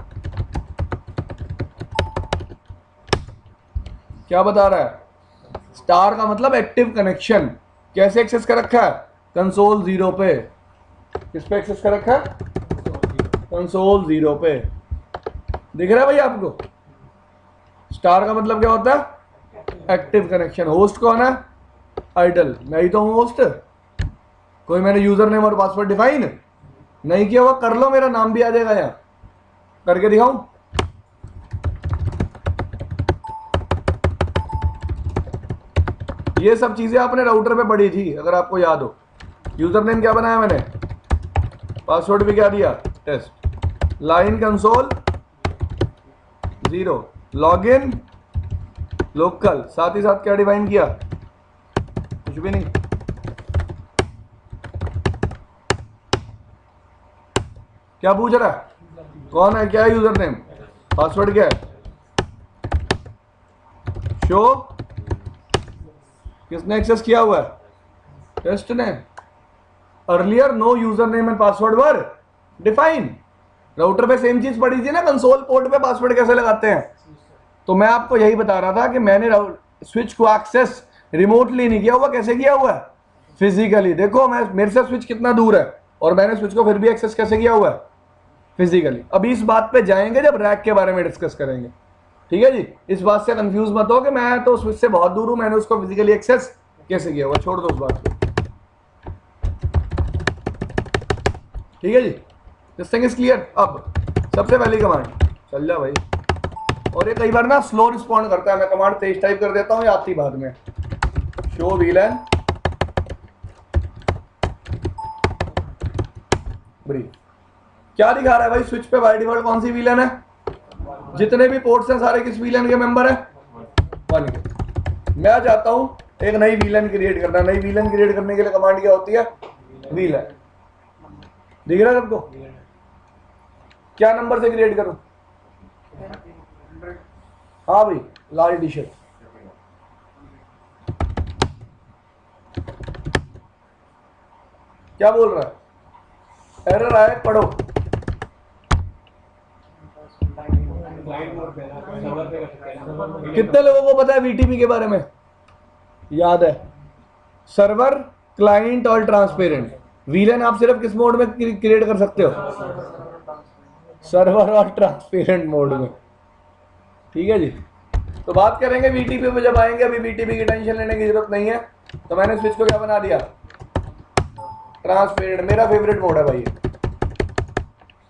क्या बता रहा है, स्टार का मतलब एक्टिव कनेक्शन। कैसे एक्सेस कर रखा है, कंसोल 0 पे। किस पे एक्सेस कर रखा है, कंसोल 0 पे। दिख रहा है भाई आपको, स्टार का मतलब क्या होता है, एक्टिव कनेक्शन। होस्ट कौन है, आइडल, मैं ही तो हूं होस्ट। कोई मैंने यूजर नेम और पासवर्ड डिफाइन नहीं किया हुआ, कर लो, मेरा नाम भी आ जाएगा यहाँ, करके दिखाऊं। ये सब चीजें आपने राउटर पे पढ़ी थी अगर आपको याद हो। यूजर नेम क्या बनाया मैंने, पासवर्ड भी क्या दिया, test, line console 0, login local, साथ ही साथ क्या डिफाइन किया, कुछ भी नहीं। क्या पूछ रहा है, कौन है, क्या है यूजर नेम, पासवर्ड क्या है, शो किसने एक्सेस किया हुआ है, टेस्ट ने। Earlier no user name and password were define. Router पे सेम चीज पड़ी थी ना, कंसोल पोर्ट पे पासवर्ड कैसे लगाते हैं। तो मैं आपको यही बता रहा था कि मैंने स्विच को एक्सेस रिमोटली नहीं किया हुआ, कैसे किया हुआ है, फिजिकली। देखो मैं, मेरे से स्विच कितना दूर है और मैंने स्विच को फिर भी एक्सेस कैसे किया हुआ है, फिजिकली। अभी इस बात पे जाएंगे जब रैक के बारे में डिस्कस करेंगे, ठीक है जी। इस बात से कंफ्यूज मत हो कि मैं तो स्विच से बहुत दूर हूं, मैंने उसको फिजिकली एक्सेस कैसे किया हुआ, छोड़ दो उस बात को, ठीक है जी। This thing is clear. अब सबसे पहली कमांड, चल जा भाई। और ये कई बार ना स्लो रिस्पॉन्ड करता है, मैं कमांड तेज टाइप कर देता हूँ, ये आती बाद में। शो वीलन ब्रीफ, क्या दिखा रहा है भाई, स्विच पे बाय डिफॉल्ट कौन सी वीलन है, जितने भी पोर्ट्स हैं सारे किस वीलन के मेंबर है, 1 के। मैं चाहता हूं एक नई वीलन क्रिएट करना। नई वीलन क्रिएट करने के लिए कमांड क्या होती है, वीलन। दिख रहा है सबको, क्या नंबर से क्रिएट करूं, हाँ भाई लाल टी शर्ट। क्या बोल रहा है, एरर आया, पढ़ो। कितने लोगों को पता है वीटीपी के बारे में, याद है, सर्वर, क्लाइंट और ट्रांसपेरेंट। वीलन आप सिर्फ किस मोड में क्रिएट कर सकते हो, सर्वर और ट्रांसपेरेंट मोड में, ठीक है जी। तो बात करेंगे वीटीपी पे जब आएंगे, अभी वीटीपी की टेंशन लेने की जरूरत नहीं है। तो मैंने स्विच को क्या बना दिया, ट्रांसपेरेंट, मेरा फेवरेट मोड है भाई,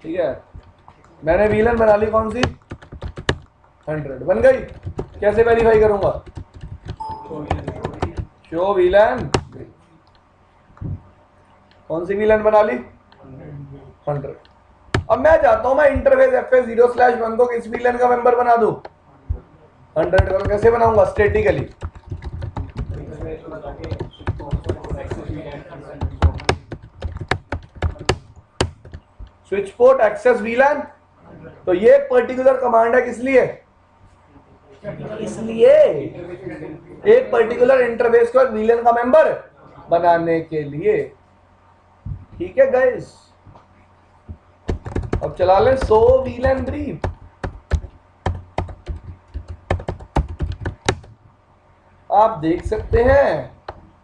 ठीक है। मैंने वीलन बना ली, कौन सी, 100 बन गई। कैसे वेरीफाई करूंगा, शो वीलन, कौन सी वीलन बना ली, 100। अब मैं चाहता हूं मैं इंटरफेस FA0/1 को किस वीलन का मेंबर बना दूं, 100 करो। कैसे बनाऊंगा, statically. Switch port access VLAN, तो ये पर्टिकुलर कमांड है किस लिए, इसलिए एक पर्टिकुलर इंटरफेस को वीलन का मेंबर बनाने के लिए, ठीक है गाइस। अब चला लें सो वीलन ब्रीफ। आप देख सकते हैं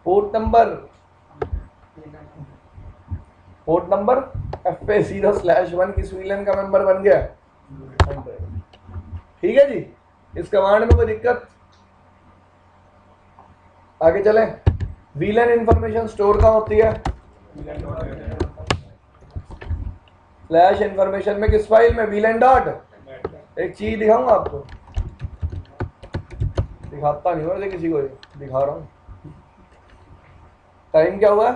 पोर्ट नंबर FA0/1 किस वीलन का मेंबर बन गया, 100, ठीक है जी। इस कमांड में कोई दिक्कत, आगे चलें। वीलन इंफॉर्मेशन स्टोर कहाँ होती है, फ्लैश इंफॉर्मेशन में, किस फाइल में, वीलन डॉट। एक चीज दिखाऊंगा आपको, दिखाता नहीं हूँ किसी को, दिखा रहा हूँ। टाइम क्या हुआ,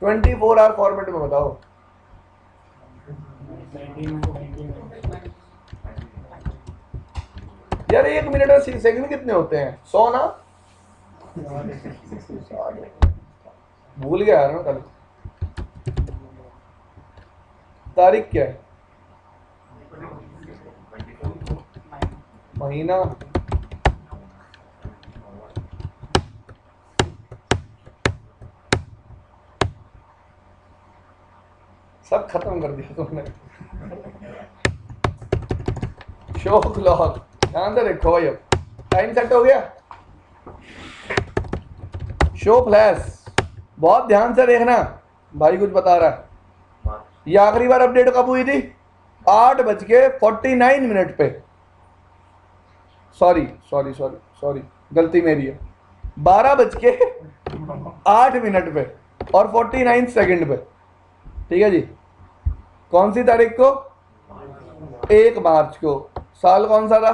24 आवर फॉर्मेट में बताओ। यार 1 मिनट में सेकंड कितने होते हैं, 100 ना, भूल गया यार मैं कल। तारीख क्या है, महीना, सब खत्म कर दिया तुमने। शो क्लॉक ध्यान से देखो भाई, अब टाइम सेट हो गया। शो फ्लैश बहुत ध्यान से देखना, भाई कुछ बता रहा है। ये आखिरी बार अपडेट कब हुई थी? 8:49 पे। सॉरी गलती मेरी है। 12:08 पे और 49 सेकंड पे। ठीक है जी। कौन सी तारीख को? 1 मार्च को। साल कौन सा था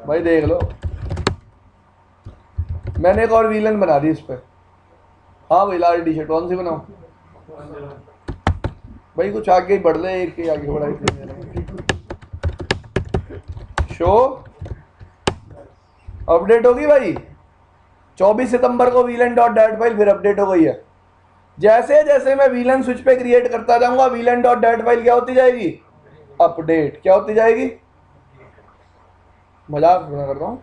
भाई? देख लो, मैंने एक और विलन बना दी इस पे। हाँ भाई लाल टी शर्ट कौन सी बनाऊं भाई? कुछ आगे ही बढ़ ले, एक ही आगे बढ़ा। शो अपडेट होगी भाई। 24 सितंबर को VLAN.dat फाइल फिर अपडेट हो गई है। जैसे जैसे मैं VLAN स्विच पे क्रिएट करता जाऊंगा, VLAN.dat फाइल क्या होती जाएगी? अपडेट। क्या होती जाएगी? मजाक ना कर रहा हूं।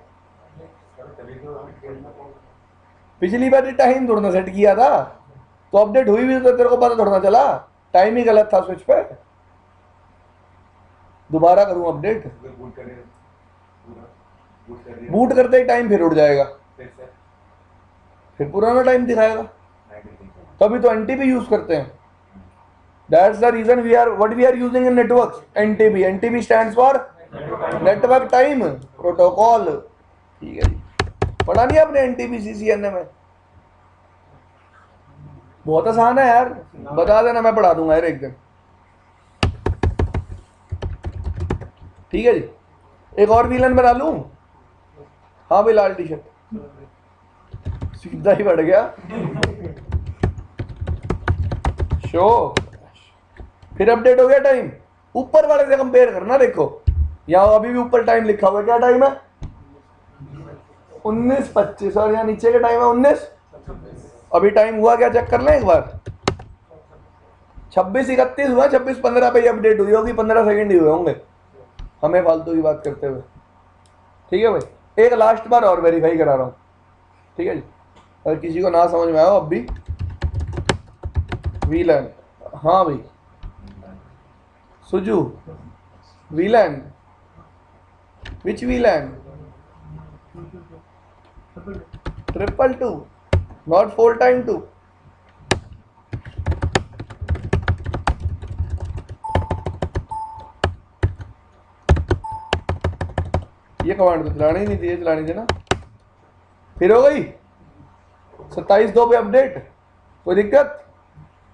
पिछली बार टाइम थोड़ा सेट किया था तो अपडेट हुई भी तो तेरे को पता थोड़ा चला, टाइम ही गलत था स्विच पे। दोबारा करूं अपडेट? बूट करते ही टाइम फिर उड़ जाएगा, फिर पुराना टाइम दिखाएगा। तभी तो NTP यूज करते हैं। That's the reason what we are using in networks, NTP। NTP stands for network time protocol. ठीक है जी, पढ़ा नहीं आपने NTP CCNA में? बहुत आसान है यार, बता देना मैं पढ़ा दूंगा यार एक दिन। ठीक है जी। एक और विलन बना लूं? हाँ भाई लाल टी शर्ट, सीधा ही बढ़ गया। शो फिर अपडेट हो गया टाइम। ऊपर वाले से कंपेयर करना, देखो यहाँ अभी भी ऊपर टाइम लिखा हुआ है। क्या टाइम है? 19:25। और यहाँ नीचे का टाइम है 19। अभी टाइम हुआ क्या चेक कर लें एक बार। 26:31 हुआ। 26:15 पे अपडेट हुई होगी, 15 सेकंड ही हुए होंगे हमें फालतू की बात करते हुए। ठीक है भाई, एक लास्ट बार और वेरीफाई करा रहा हूँ। ठीक है जी, अगर किसी को ना समझ में आया अब भी। VLAN, हाँ भाई Suju VLAN, which VLAN? 222, not 4x2। ये कमांड तो चलानी ही नहीं थी, चलानी थी ना। फिर हो गई 27/2 पे अपडेट, कोई दिक्कत?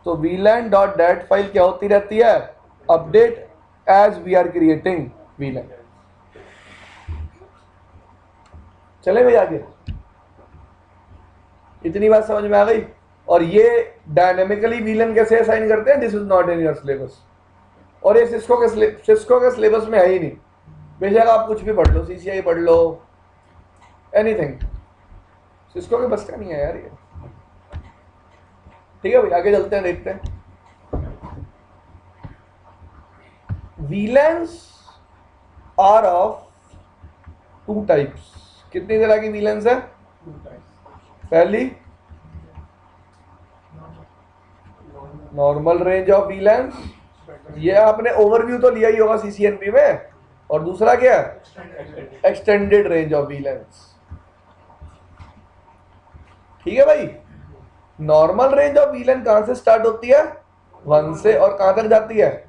तो VLAN.dat फाइल क्या होती रहती है? Update as we are creating VLAN। चले भाई आगे, इतनी बात समझ में आ गई। और ये डायनेमिकली VLAN कैसे असाइन करते हैं, this is not in your syllabus. और ये सिस्को के सिलेबस में है ही नहीं। बेशक आप कुछ भी पढ़ लो, CCI पढ़ लो, एनीथिंग, सिस्को के बस का नहीं है यार ये। ठीक है भाई, आगे चलते हैं, देखते हैं। VLANs are of 2 types. कितनी तरह की VLANs है? पहली नॉर्मल रेंज ऑफ VLANs, ये आपने ओवरव्यू तो लिया ही होगा CCNP में। और दूसरा क्या है? Extended range of VLANs। ठीक है भाई, नॉर्मल रेंज ऑफ VLAN कहां से स्टार्ट होती है? 1 से, और कहां तक जाती है?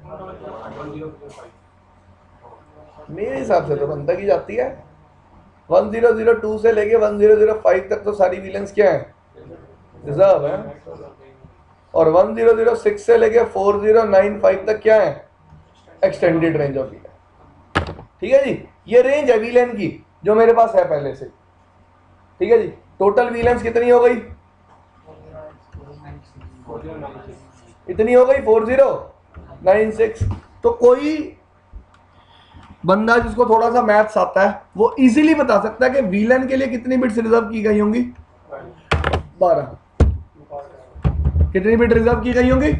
मेरे हिसाब से तो 1 तक ही जाती है। 1002 से लेके 1005 तक तो सारी VLANs क्या है? रिजर्व है। और 1006 से लेके 4095 तक क्या है? Extended range of VLAN। ठीक है जी, ये रेंज है VLAN की जो मेरे पास है पहले से। ठीक है जी, टोटल VLANs कितनी हो गई? इतनी हो गई 4096। तो कोई बंदा जिसको थोड़ा सा मैथ्स आता है वो इजीली बता सकता है कि VLAN के लिए कितनी बिट्स रिजर्व की गई होंगी? 12। कितनी बिट रिजर्व की गई होंगी?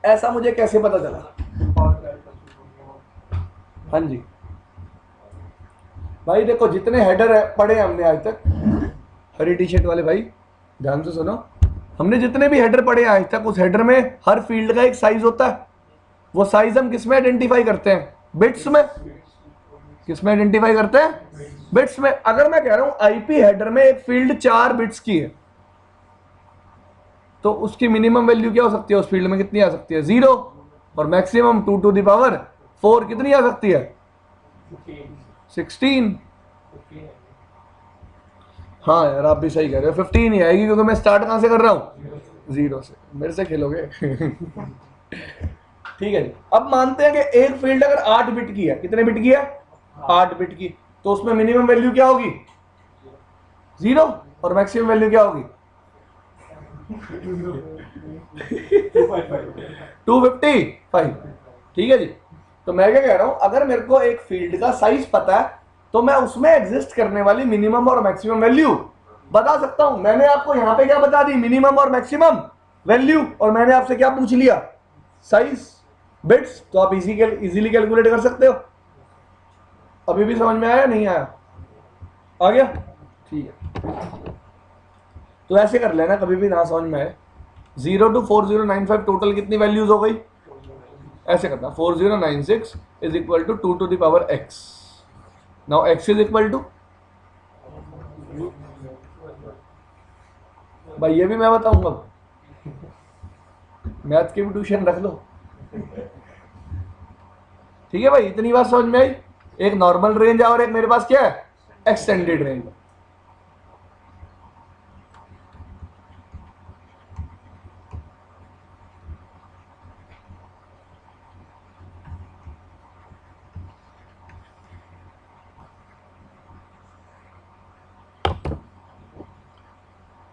ऐसा मुझे कैसे पता चला? हाँ जी भाई, देखो जितने हेडर पढ़े हमने आज तक, हरी टी शर्ट वाले भाई ध्यान से सुनो, हमने जितने भी हेडर पढ़े आज तक, उस हेडर में हर फील्ड का एक साइज होता है। वो साइज हम किस में आइडेंटिफाई करते हैं? बिट्स में। किस में आइडेंटिफाई करते हैं? बिट्स में। अगर मैं कह रहा हूं आईपी हेडर में एक फील्ड 4 बिट्स की है, तो उसकी मिनिमम वैल्यू क्या हो सकती है? उस फील्ड में कितनी आ सकती है? 0। और मैक्सिमम 2 टू द पावर 4 कितनी आ सकती है? 16। हाँ यार, आप भी सही कह रहे हो, 15 ही आएगी, क्योंकि मैं स्टार्ट कहां से कर रहा हूं? 0 से। मेरे से खेलोगे? ठीक है जी। अब मानते हैं कि एक फील्ड अगर 8 बिट की है, कितने बिट की है? 8 बिट की, तो उसमें मिनिमम वैल्यू क्या होगी? 0। और मैक्सिमम वैल्यू क्या होगी? 255। ठीक है जी। तो मैं क्या कह रहा हूं, अगर मेरे को एक फील्ड का साइज पता है, तो मैं उसमें एग्जिस्ट करने वाली मिनिमम और मैक्सिमम वैल्यू बता सकता हूं। मैंने आपको यहां पे क्या बता दी? मिनिमम और मैक्सिमम वैल्यू। और मैंने आपसे क्या पूछ लिया? Size, bits. तो आप इजीली कैलकुलेट कर सकते हो। अभी भी समझ में आया? नहीं आया? आ गया? ठीक है। तो ऐसे कर लेना, कभी भी ना समझ में आए। 0 to 4095 टोटल कितनी वैल्यूज हो गई? ऐसे करना, 4096 is equal to 2 to the power x। Now x is equal to, भाई ये भी मैं बताऊंगा, मैथ की भी ट्यूशन रख लो। ठीक है भाई, इतनी बात समझ में आई? एक नॉर्मल रेंज है और एक मेरे पास क्या है? Extended range.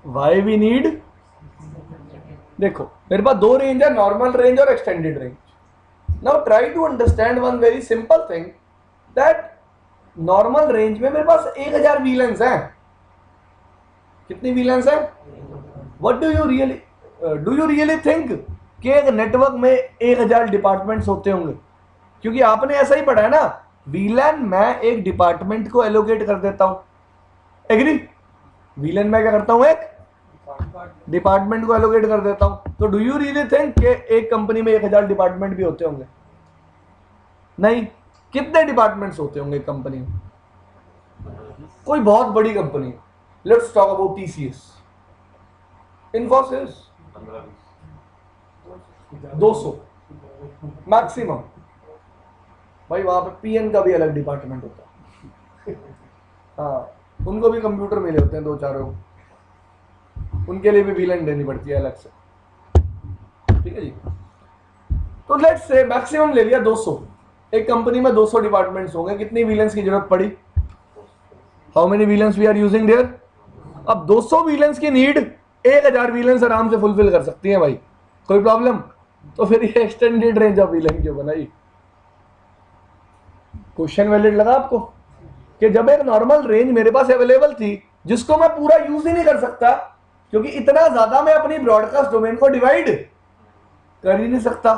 Why we need, देखो मेरे पास दो रेंज है, नॉर्मल रेंज और extended range. Now try to understand one very simple thing, that normal range में मेरे पास 1000 वीलेंस है। कितनी वीलेंस है? What do you really think कि एक नेटवर्क में 1000 डिपार्टमेंट्स होते होंगे? क्योंकि आपने ऐसा ही पढ़ा है ना, वीलन मैं एक डिपार्टमेंट को एलोकेट कर देता हूं। एग्री? वीलन मैं क्या करता हूं? एक डिपार्टमेंट को एलोकेट कर देता हूं। तो डू यू रियली थिंक कि एक कंपनी में 1000 डिपार्टमेंट भी होते होंगे? नहीं। कितने डिपार्टमेंट्स होते होंगे एक कंपनी में? कोई बहुत बड़ी company, let's talk about TCS, Infosys, 200 maximum. भाई वहां पे पीएन का भी अलग डिपार्टमेंट होता है। हाँ, उनको भी कंप्यूटर मिले होते हैं 2-4, उनके लिए भी वीलन देनी पड़ती है अलग से। ठीक है जी। तो लेट्स से मैक्सिमम ले लिया 200। एक कंपनी में 200 डिपार्टमेंट्स होंगे, कितनी वीलेंस की जरूरत पड़ी? How many VLANs we are using there? अब 200 वीलेंस की नीड 1000 वीलेंस आराम से फुलफिल कर सकती है भाई, कोई प्रॉब्लम? तो फिर ये एक्सटेंडेड रेंज ऑफ वीलन क्यों बनाई? क्वेश्चन वैलिड लगा आपको? कि जब एक नॉर्मल रेंज मेरे पास अवेलेबल थी, जिसको मैं पूरा यूज ही नहीं कर सकता, क्योंकि इतना ज्यादा मैं अपनी ब्रॉडकास्ट डोमेन को डिवाइड कर ही नहीं सकता।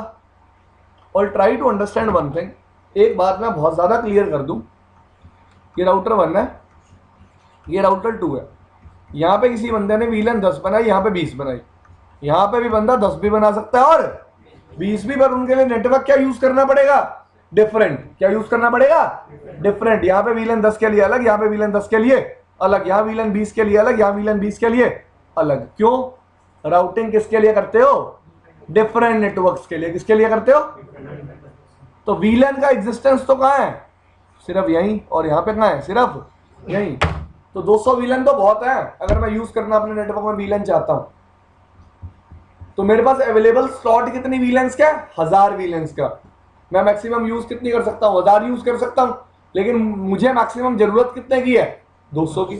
और try to understand one thing, एक बात मैं बहुत ज्यादा क्लियर कर दूं, ये राउटर 1 है, ये राउटर 2 है। यहां पे किसी बंदे ने वीलन 10 बनाई, यहां पे 20 बनाई, यहां पे भी बंदा 10 भी बना सकता है और 20 भी, पर उनके लिए नेटवर्क क्या यूज करना पड़ेगा? डिफरेंट। क्या यूज करना पड़ेगा? डिफरेंट। यहां पे वीलन 10 के लिए अलग, यहां पे वीलन 10 के लिए अलग, यहां वीलन 20 के लिए अलग, यहां वीलन 20 के लिए अलग। क्यों? राउटिंग किसके लिए करते हो? डिफरेंट नेटवर्क्स के लिए। किसके लिए करते हो? तो वीलन का एग्जिस्टेंस तो कहां है? सिर्फ यहीं। और यहां पे कहां है? सिर्फ यहीं। तो 200 वीलन तो बहुत है अगर मैं यूज करना अपने नेटवर्क में वीलन चाहता हूं। तो मेरे पास अवेलेबल स्लॉट कितनी वीलेंस का? 1000 वीलेंस का। मैं मैक्सिमम यूज कितनी कर सकता हूं? 1000 यूज कर सकता हूं। लेकिन मुझे मैक्सिमम जरूरत कितने की है? 200 की।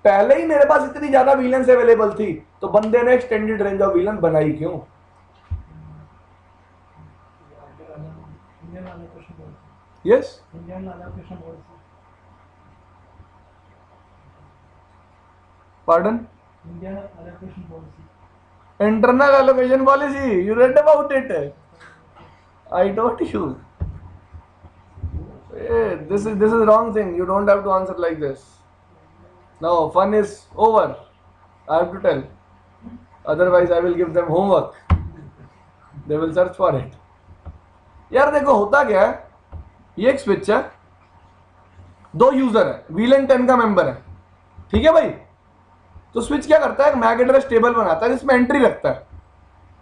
पहले ही मेरे पास इतनी ज्यादा वीलेंस अवेलेबल थी, तो बंदे ने एक्सटेंडेड रेंज ऑफ वीलन बनाई क्यों? Yes, pardon? Internal allocation policy, you read about it? I told you. This is wrong thing. You don't have to answer like this. Now fun is over. I have to tell. otherwise I will give them homework, they will search for it. यार देखो होता क्या है, ये एक switch है, दो user है, VLAN 10 का मेंबर है, ठीक है भाई। तो स्विच क्या करता है, मैक एड्रेस टेबल बनाता है जिसमें एंट्री रखता है।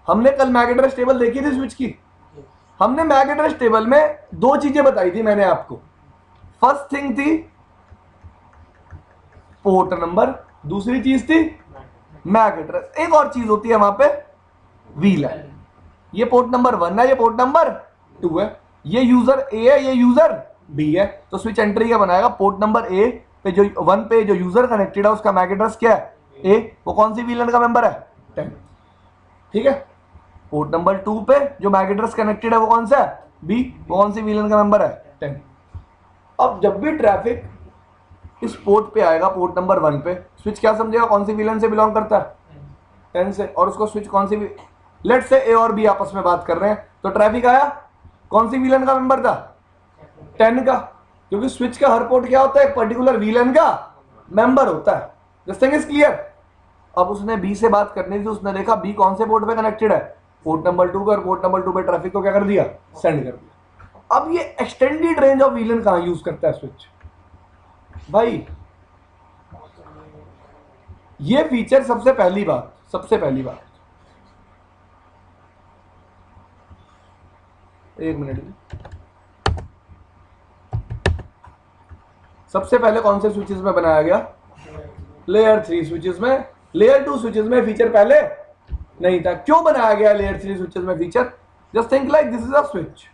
हमने कल मैक एड्रेस टेबल देखी थी स्विच की। हमने मैक एड्रेस टेबल में दो चीजें बताई थी मैंने आपको। फर्स्ट थिंग थी पोर्ट नंबर, दूसरी चीज थी मैक एड्रेस, एक और चीज होती है वहां पे VLAN। ये पोर्ट नंबर 1 है, ये पोर्ट नंबर 2 है, ये यूजर A है, ये यूजर B है। तो स्विच एंट्री क्या बनाएगा, पोर्ट नंबर A पे जो 1 पे जो यूजर कनेक्टेड है उसका मैक एड्रेस क्या है, A, वो कौन सी VLAN का मेंबर है, 10, ठीक है। पोर्ट नंबर 2 पे जो मैक एड्रेस कनेक्टेड है वो कौन सा है, B, वो कौन सी VLAN का मेंबर है, 10। अब जब भी ट्रैफिक इस पोर्ट पे आएगा, पोर्ट नंबर 1 पे, स्विच क्या समझेगा कौन सी VLAN से बिलोंग करता है, 10 से, और उसको स्विच कौन सी भी, लेट से A और B आपस में बात कर रहे हैं, तो ट्रैफिक आया कौन सी VLAN का मेंबर था, 10 का, क्योंकि स्विच का हर पोर्ट क्या होता है, एक पर्टिकुलर VLAN का मेंबर होता है। This thing is clear. अब उसने B से बात करनी थी, उसने देखा B कौन से पोर्ट पे कनेक्टेड है, पोर्ट नंबर 2 पे, और पोर्ट नंबर 2 पे ट्रैफिक को क्या कर दिया, सेंड कर दिया। अब ये एक्सटेंडेड रेंज ऑफ VLAN कहां यूज करता है स्विच भाई, ये फीचर सबसे पहली बात एक मिनट, सबसे पहले कौन से स्विचेस में बनाया गया, लेयर 3 स्विचेस में। लेयर 2 स्विचेस में फीचर पहले नहीं था। क्यों बनाया गया लेयर 3 स्विचेस में feature, just think like this is a switch,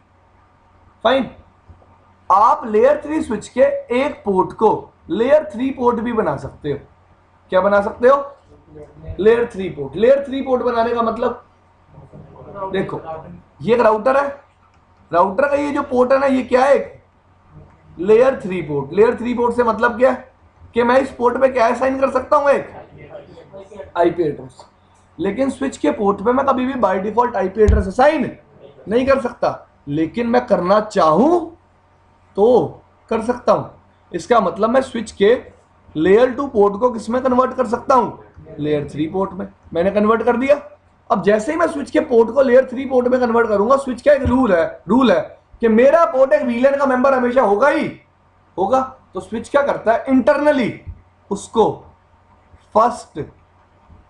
fine. आप लेयर 3 स्विच के एक पोर्ट को लेयर 3 पोर्ट भी बना सकते हो। क्या बना सकते हो, लेयर 3 पोर्ट। लेयर 3 पोर्ट बनाने का मतलब, देखो ये एक राउटर है, राउटर का ये जो पोर्ट है ना, ये क्या है, लेयर 3 पोर्ट। लेयर 3 पोर्ट से मतलब क्या है कि मैं इस पोर्ट पे क्या असाइन कर सकता हूं, एक IP एड्रेस। लेकिन स्विच के पोर्ट पे मैं कभी भी by default IP address assign नहीं कर सकता, लेकिन मैं करना चाहूं तो कर सकता हूं। इसका मतलब मैं स्विच के लेयर 2 पोर्ट को किस में कन्वर्ट कर सकता हूं, लेयर 3 पोर्ट में। मैंने कन्वर्ट कर दिया। अब जैसे ही मैं स्विच के पोर्ट को लेयर 3 पोर्ट में कन्वर्ट करूंगा, स्विच का एक रूल है कि मेरा पोर्ट एक VLAN का मेंबर हमेशा होगा ही होगा। तो स्विच क्या करता है, इंटरनली उसको फर्स्ट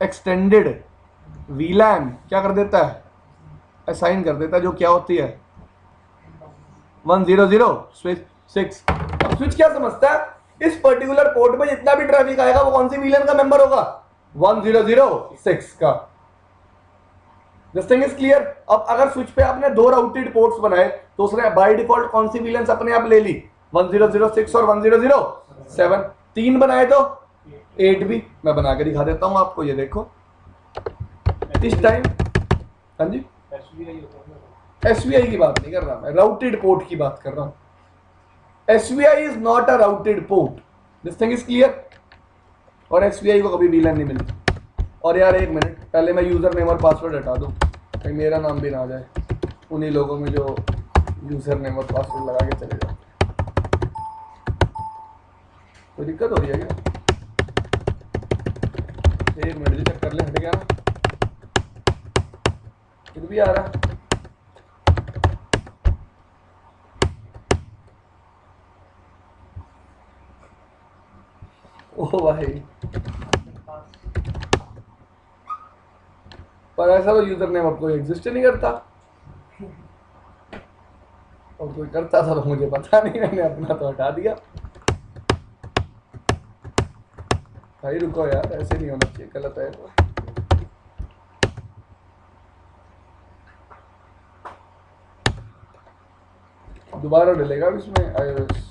एक्सटेंडेड VLAN क्या कर देता है, असाइन कर देता है, जो क्या होती है 100.6। अब स्विच क्या समझता है, इस पर्टिकुलर पोर्ट में जितना भी ट्रैफिक आएगा वो कौन सी VLAN का मेंबर होगा, 100.6 का। This thing is clear. अब अगर स्विच पे आपने दो राउटेड पोर्ट्स बनाए तो उसने बाय डिफॉल्ट कौन सी VLANs अपने आप ले ली, 1006 और 1007। 3 बनाए तो 8 भी। मैं बना के दिखा देता हूं आपको, ये देखो इस टाइम, हाँ जी, SVI की बात नहीं कर रहा मैं, राउटेड पोर्ट की बात कर रहा हूं। SVI is not a routed port, this thing is clear. और SVI को कभी VLAN नहीं मिलती। और यार एक मिनट, पहले मैं यूजर नेम और पासवर्ड हटा दूं, कहीं मेरा नाम भी ना आ जाए उन्हीं लोगों में जो यूजर नेम और पासवर्ड लगा के चले जाते। कोई दिक्कत हो रही है क्या, एक मिनट जी चेक कर ले, हट गया ना, फिर भी आ रहा। ओह भाई, पर ऐसा तो यूजर नेम अब कोई एग्जिस्ट नहीं करता, और कोई करता था तो मुझे पता नहीं, मैंने अपना तो हटा दिया। भाई रुको यार, ऐसे नहीं होना चाहिए, गलत है तो। दोबारा डलेगा इसमें iOS।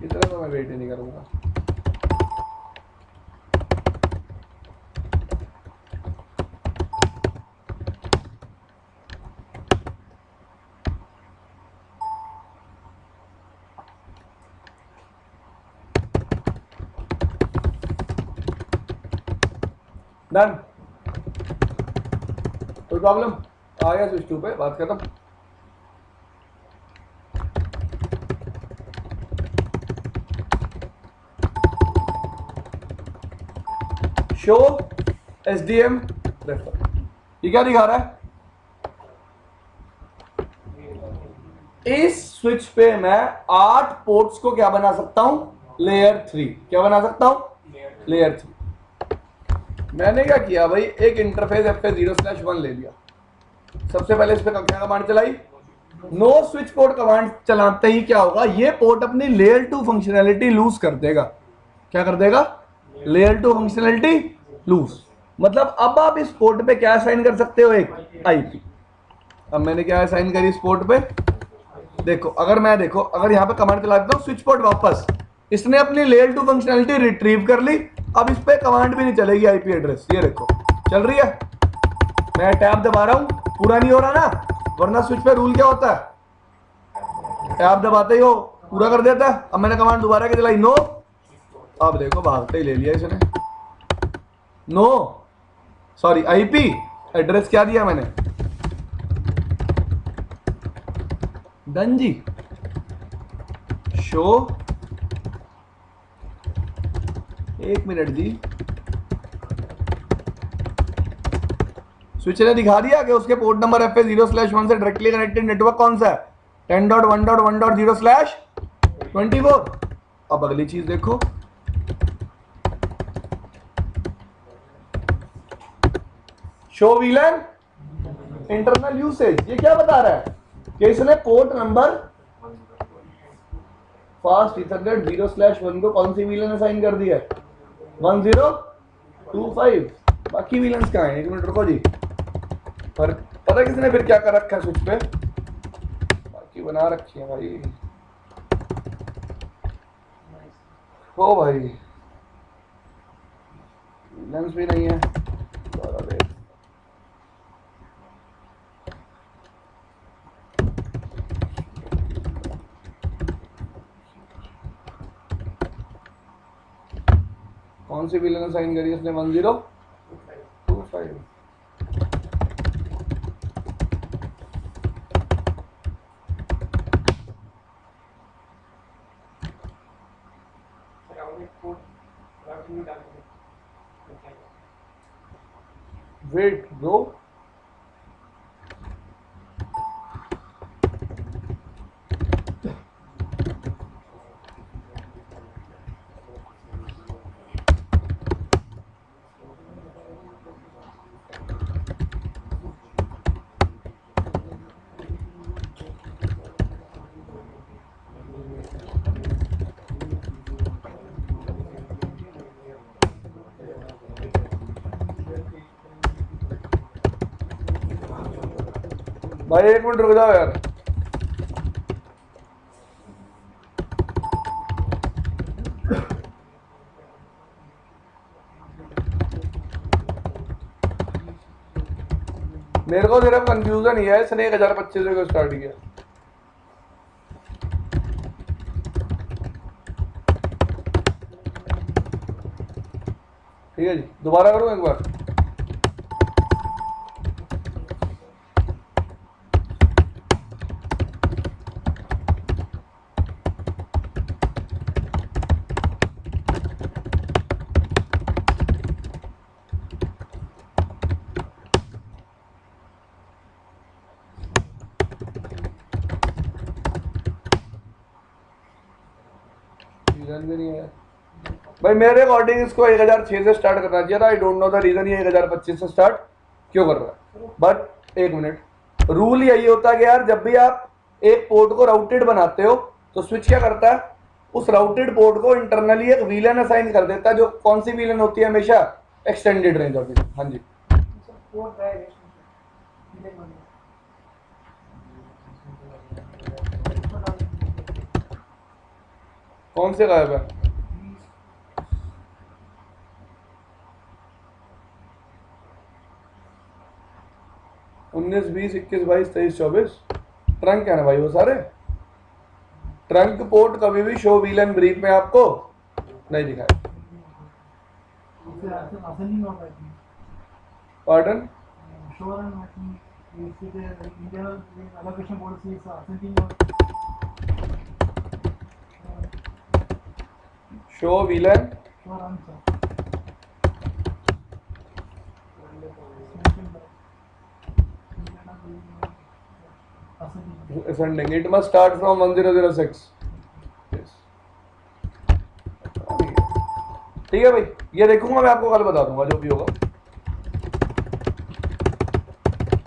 इतना तो मैं वेट ही नहीं करूंगा। डन, कोई प्रॉब्लम? आ गया स्विच 2 पे, बात खत्म। शो SDM रेफर, ये क्या दिखा रहा है? इस स्विच पे मैं 8 पोर्ट्स को क्या बना सकता हूं? लेयर 3। क्या बना सकता हूं? लेयर 3। मैंने क्या किया भाई, एक इंटरफेस FA0/1 ले लिया। सबसे पहले इस पे क्या कमांड चलाई? नो स्विच पोर्ट कमांड चलाते ही क्या होगा, ये पोर्ट अपनी लेयर 2 फंक्शनैलिटी लूज कर देगा। क्या कर देगा? Layer 2 functionality lose. मतलब अब आप इस पोर्ट पे क्या असाइन कर सकते हो? एक IP। अब मैंने क्या असाइन करी इस पोर्ट पे? देखो, अगर यहाँ पे कमांड चला देता हूँ स्विच पोर्ट वापस, इसने अपनी लेयर 2 फंक्शनैलिटी रिट्रीव कर ली। अब इस पे कमांड भी नहीं चलेगी IP एड्रेस। ये देखो चल रही है, मैं टैब दबा रहा हूं, पूरा नहीं हो रहा ना, वरना स्विच पे रूल क्या होता है? टैब दबाते ही हो पूरा कर देता है। अब मैंने कमांड दोबारा के चलाई नो, अब देखो भागते ही ले लिया इसने। नो सॉरी, IP एड्रेस क्या दिया मैंने? डन जी। शो, एक मिनट जी, स्विच ने दिखा दिया कि उसके पोर्ट नंबर FA0/1 से डायरेक्टली कनेक्टेड नेटवर्क कौन सा है? 10.1.1.0/24। अब अगली चीज देखो, शो VLAN इंटरनल यूसेज। ये क्या बता रहा है कि इसने पोर्ट नंबर फास्ट इथरनेट 0/1 को कौन सी VLAN असाइन कर दिया है? 1025। बाकी VLANs कहाँ हैं? एक मिनट रुको जी। पर पता है किसने फिर क्या कर रखा है स्विच पे? बाकी बना रखी है भाई। हो भाई, VLANs भी नहीं है। कौन सी VLAN असाइन करी इसने? 1025। वेट ब्रो, भाई एक मिनट रुक जाओ यार। मेरे को सिर्फ कंफ्यूजन ही है, इसने 1025 को स्टार्ट किया। ठीक है जी, दोबारा करूं एक बार। भी नहीं है भाई, मेरे अकॉर्डिंग इसको 1006 से स्टार्ट करना चाहिए था। I don't know the reason ये 1025 से स्टार्ट क्यों कर रहा है। बट एक मिनट, रूल यही होता है कि यार जब भी आप एक पोर्ट को राउटेड बनाते हो तो स्विच क्या करता है, उस राउटेड पोर्ट को इंटरनली एक VLAN असाइन कर देता है, जो कौन सी VLAN होती है? हमेशा एक्सटेंडेड रेंज होती है। हाँ जी, कौन से गायब है? उन्नीस, 20, 21, 22, 23, 24 ट्रंक है ना भाई, वो सारे ट्रंक पोर्ट कभी भी शो VLAN ब्रीफ में आपको नहीं दिखाए। Pardon? allocation policy is something show VLAN your answer. ascending. It must start from 1006. Yes. ठीक है भाई, ये देखूंगा मैं, आपको कल बता दूंगा जो भी होगा।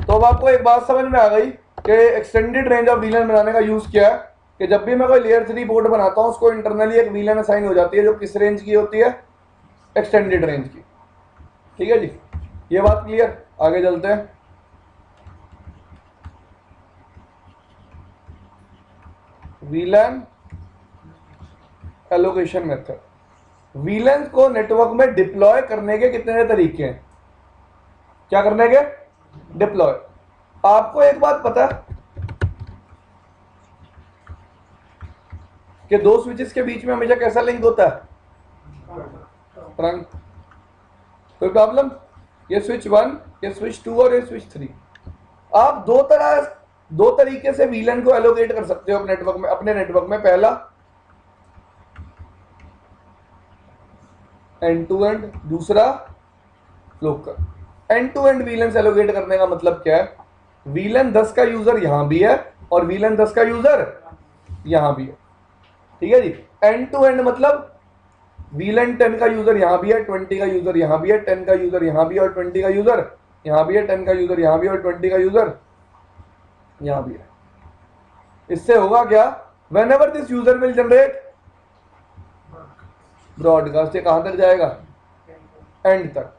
तो अब आपको एक बात समझ में आ गई कि एक्सटेंडेड रेंज ऑफ VLAN बनाने का यूज क्या है, कि जब भी मैं कोई लेयर 3 पोर्ट बनाता हूं उसको इंटरनली एक VLAN असाइन हो जाती है जो किस रेंज की होती है, एक्सटेंडेड रेंज की। ठीक है जी, ये बात क्लियर। आगे चलते हैं। VLAN allocation method. VLAN को नेटवर्क में डिप्लॉय करने के कितने तरीके हैं? क्या करने के? डिप्लॉय। आपको एक बात पता है कि दो स्विचेस के बीच में हमेशा कैसा लिंक होता है? ट्रंक। कोई प्रॉब्लम? ये स्विच 1, ये स्विच 2 और ये स्विच 3। आप दो तरीके से VLAN को एलोकेट कर सकते हो अपने नेटवर्क में। पहला एंड टू एंड, दूसरा local. End to end VLAN से एलोकेट करने का मतलब क्या है? VLAN 10 का यूजर यहां भी है और VLAN 10 का यूजर यहां भी है। ठीक है जी। एंड टू एंड मतलब VLAN 10 का यूजर यहां भी है, 20 का यूजर यहां भी है, 10 का यूजर यहां भी है और 20 का यूजर यहां भी है, 10 का यूजर यहां भी है और 20 का यूजर यहां भी है। इससे होगा क्या? whenever this user will generate broadcast, ये कहां तक जाएगा? एंड तक।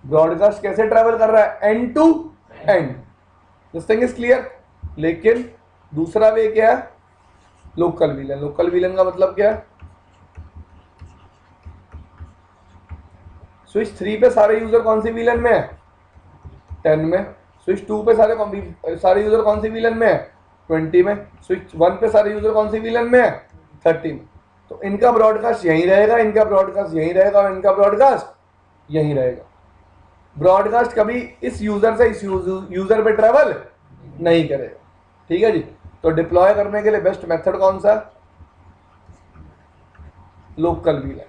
ब्रॉडकास्ट कैसे ट्रैवल कर रहा है? End to end. This thing is clear. लेकिन दूसरा वे क्या है? Local VLAN। लोकल VLAN का मतलब क्या है? स्विच 3 पे सारे यूजर कौन सी VLAN में है? 10 में। स्विच 2 पे सारे यूजर कौन सी VLAN में है? 20 में। स्विच 1 पे सारे यूजर कौन सी VLAN में है? 30 में। तो इनका ब्रॉडकास्ट यहीं रहेगा, इनका ब्रॉडकास्ट यहीं रहेगा और इनका ब्रॉडकास्ट यहीं रहेगा। ब्रॉडकास्ट कभी इस यूजर से इस यूजर पे ट्रेवल नहीं करेगा। ठीक है जी। तो डिप्लॉय करने के लिए बेस्ट मेथड कौन सा? Local VLAN।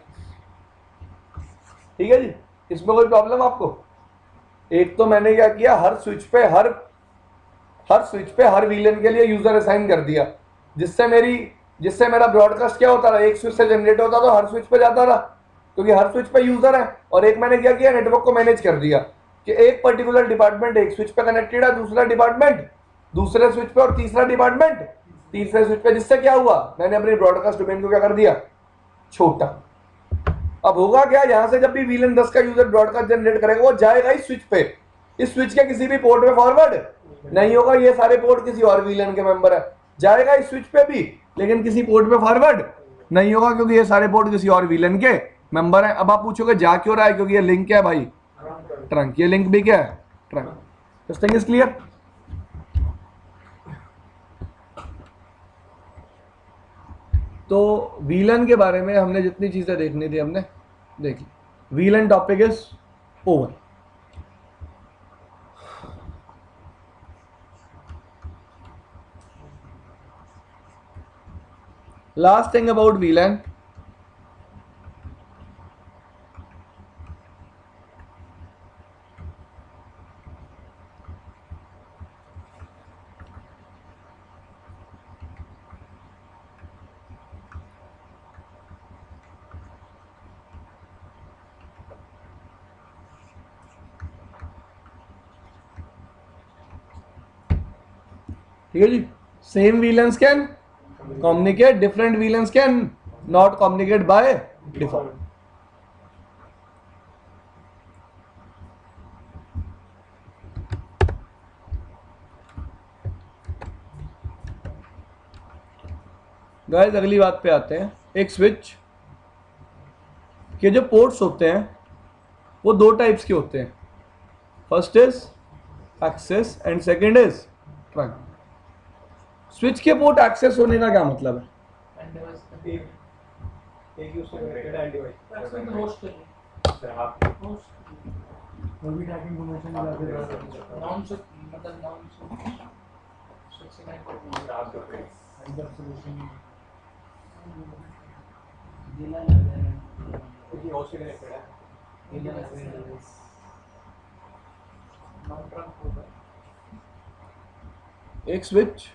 ठीक है जी। इसमें कोई प्रॉब्लम आपको? एक तो मैंने क्या किया, हर स्विच पे हर VLAN के लिए यूजर असाइन कर दिया, जिससे मेरा ब्रॉडकास्ट क्या होता रहा? एक स्विच से जनरेट होता था, हर स्विच पे जाता रहा, क्योंकि हर स्विच पे यूजर है। और एक मैंने क्या किया, नेटवर्क को मैनेज कर दिया कि एक पर्टिकुलर डिपार्टमेंट एक स्विच पे कनेक्टेड है, दूसरा डिपार्टमेंट दूसरे स्विच पे और तीसरा डिपार्टमेंट तीसरे स्विच पे। जिससे क्या हुआ? मैंने अपनी ब्रॉडकास्ट डोमेन को क्या कर दिया? छोटा। अब होगा क्या? यहां से जब भी VLAN 10 का यूजर ब्रॉडकास्ट जनरेट करेगा वो जाएगा इस स्विच पे, इस स्विच के किसी भी पोर्ट पे फॉरवर्ड नहीं होगा। ये सारे पोर्ट किसी और VLAN के मेंबर है, जाएगा इस स्विच पे भी लेकिन किसी पोर्ट पे फॉरवर्ड नहीं होगा, क्योंकि ये सारे पोर्ट किसी और VLAN के मेंबर है। अब आप पूछोगे जा क्यों रहा है? क्योंकि ये लिंक क्या है भाई? ट्रंक। ये लिंक भी क्या है? Trunk. This thing is clear. तो VLAN के बारे में हमने जितनी चीजें देखनी थी हमने देख ली। VLAN topic is over. Last thing about VLAN, ठीक है जी। Same VLANs can communicate, different VLANs can not communicate by default. Guys अगली बात पे आते हैं। एक स्विच के जो पोर्ट्स होते हैं वो दो टाइप्स के होते हैं। First is access and second is trunk. Switch के पोर्ट एक्सेस होने का क्या मतलब है? एक यूज कनेक्टेड एंड डिवाइस वो भी टैगिंग इन्फॉर्मेशन मतलब नॉन स्विच से कनेक्ट करते आप जो फिर इधर सॉल्यूशन दिला लग रहा है क्योंकि होस्ट से कनेक्टेड है दिला लग रहा है नॉन ट्रंक होगा एक स्विच,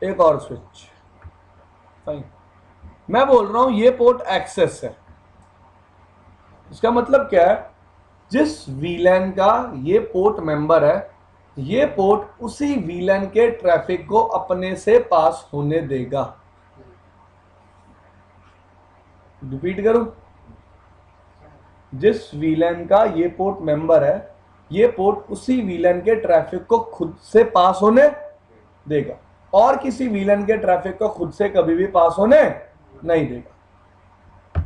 एक और स्विच, फाइन। मैं बोल रहा हूं ये पोर्ट एक्सेस है। इसका मतलब क्या है, जिस वीलैन का ये पोर्ट मेंबर है, ये पोर्ट उसी वीलैन के ट्रैफिक को अपने से पास होने देगा। रिपीट करूं, जिस वीलैन का ये पोर्ट मेंबर है, ये पोर्ट उसी वीलैन के ट्रैफिक को खुद से पास होने देगा और किसी वीलैन के ट्रैफिक को खुद से कभी भी पास होने नहीं देगा।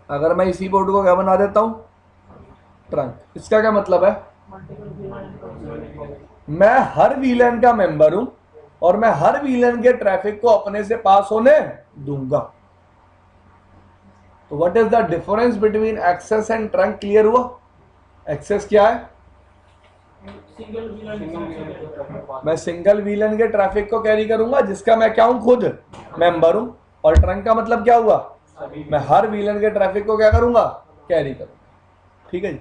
अगर मैं इसी पोर्ट को क्या बना देता हूं, ट्रंक, इसका क्या मतलब है, मैं हर वीलैन का मेंबर हूं और मैं हर वीलैन के ट्रैफिक को अपने से पास होने दूंगा। तो what is the difference between access and trunk? Clear हुआ? एक्सेस क्या है, सिंगल मैं सिंगल वीलन के ट्रैफिक को कैरी करूंगा जिसका मैं क्या हूं, खुद मेंबर हूं। और ट्रंक का मतलब क्या हुआ, मैं हर वीलन के ट्रैफिक को क्या करूंगा, कैरी करूंगा। ठीक है जी,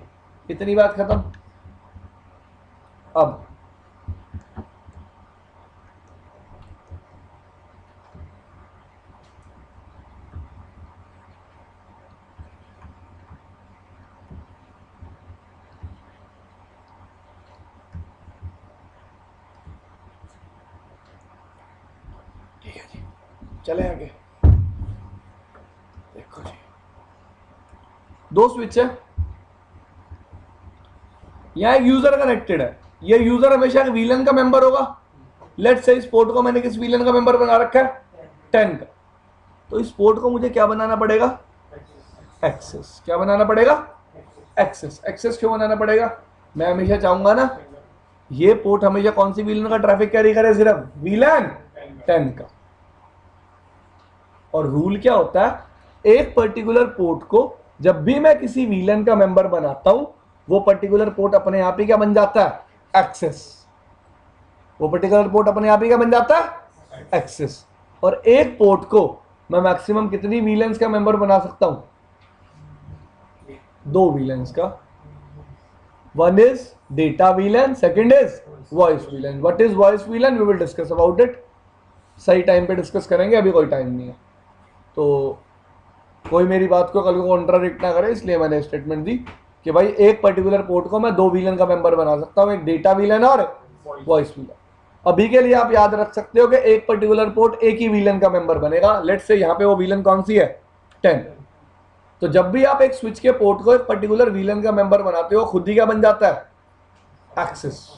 इतनी बात खत्म। अब ठीक है जी, चले आगे। देखो जी, दो स्विच है, यहां एक यूजर कनेक्टेड है। ये यूजर हमेशा एक वीलन का मेंबर होगा। लेट्स से इस पोर्ट को मैंने किस वीलन का मेंबर बना रखा है, 10 का। तो इस पोर्ट को मुझे क्या बनाना पड़ेगा, एक्सेस। क्या बनाना पड़ेगा, एक्सेस। एक्सेस क्यों बनाना पड़ेगा, मैं हमेशा चाहूंगा ना ये पोर्ट हमेशा कौन सी वीलन का ट्रैफिक कैरी करे, सिर्फ वीलन 10 का। और रूल क्या होता है, एक पर्टिकुलर पोर्ट को जब भी मैं किसी वीलन का मेंबर बनाता हूं, वो पर्टिकुलर पोर्ट अपने आप ही क्या बन जाता है, एक्सेस। वो पर्टिकुलर पोर्ट अपने आप ही क्या बन जाता है, एक्सेस। और एक पोर्ट को मैं मैक्सिमम कितनी वीलेंस का मेंबर बना सकता हूं, 2 वीलेंस का। One is data VLAN, second is voice VLAN. What is voice VLAN, we will discuss about it, सही टाइम पे डिस्कस करेंगे, अभी कोई टाइम नहीं है। तो कोई मेरी बात को कल को कॉन्ट्राडिक्ट ना करे, इसलिए मैंने स्टेटमेंट दी कि भाई एक पर्टिकुलर पोर्ट को मैं 2 वीलन का मेंबर बना सकता हूं, एक डेटा वीलन और वॉइस वीलन। अभी के लिए आप याद रख सकते हो कि एक पर्टिकुलर पोर्ट एक ही वीलन का मेंबर बनेगा। लेट्स से यहां पे वो वीलन कौन सी है, 10। तो जब भी आप एक स्विच के पोर्ट को एक पर्टिकुलर वीलन का मेंबर बनाते हो, खुद ही क्या बन जाता है, एक्सेस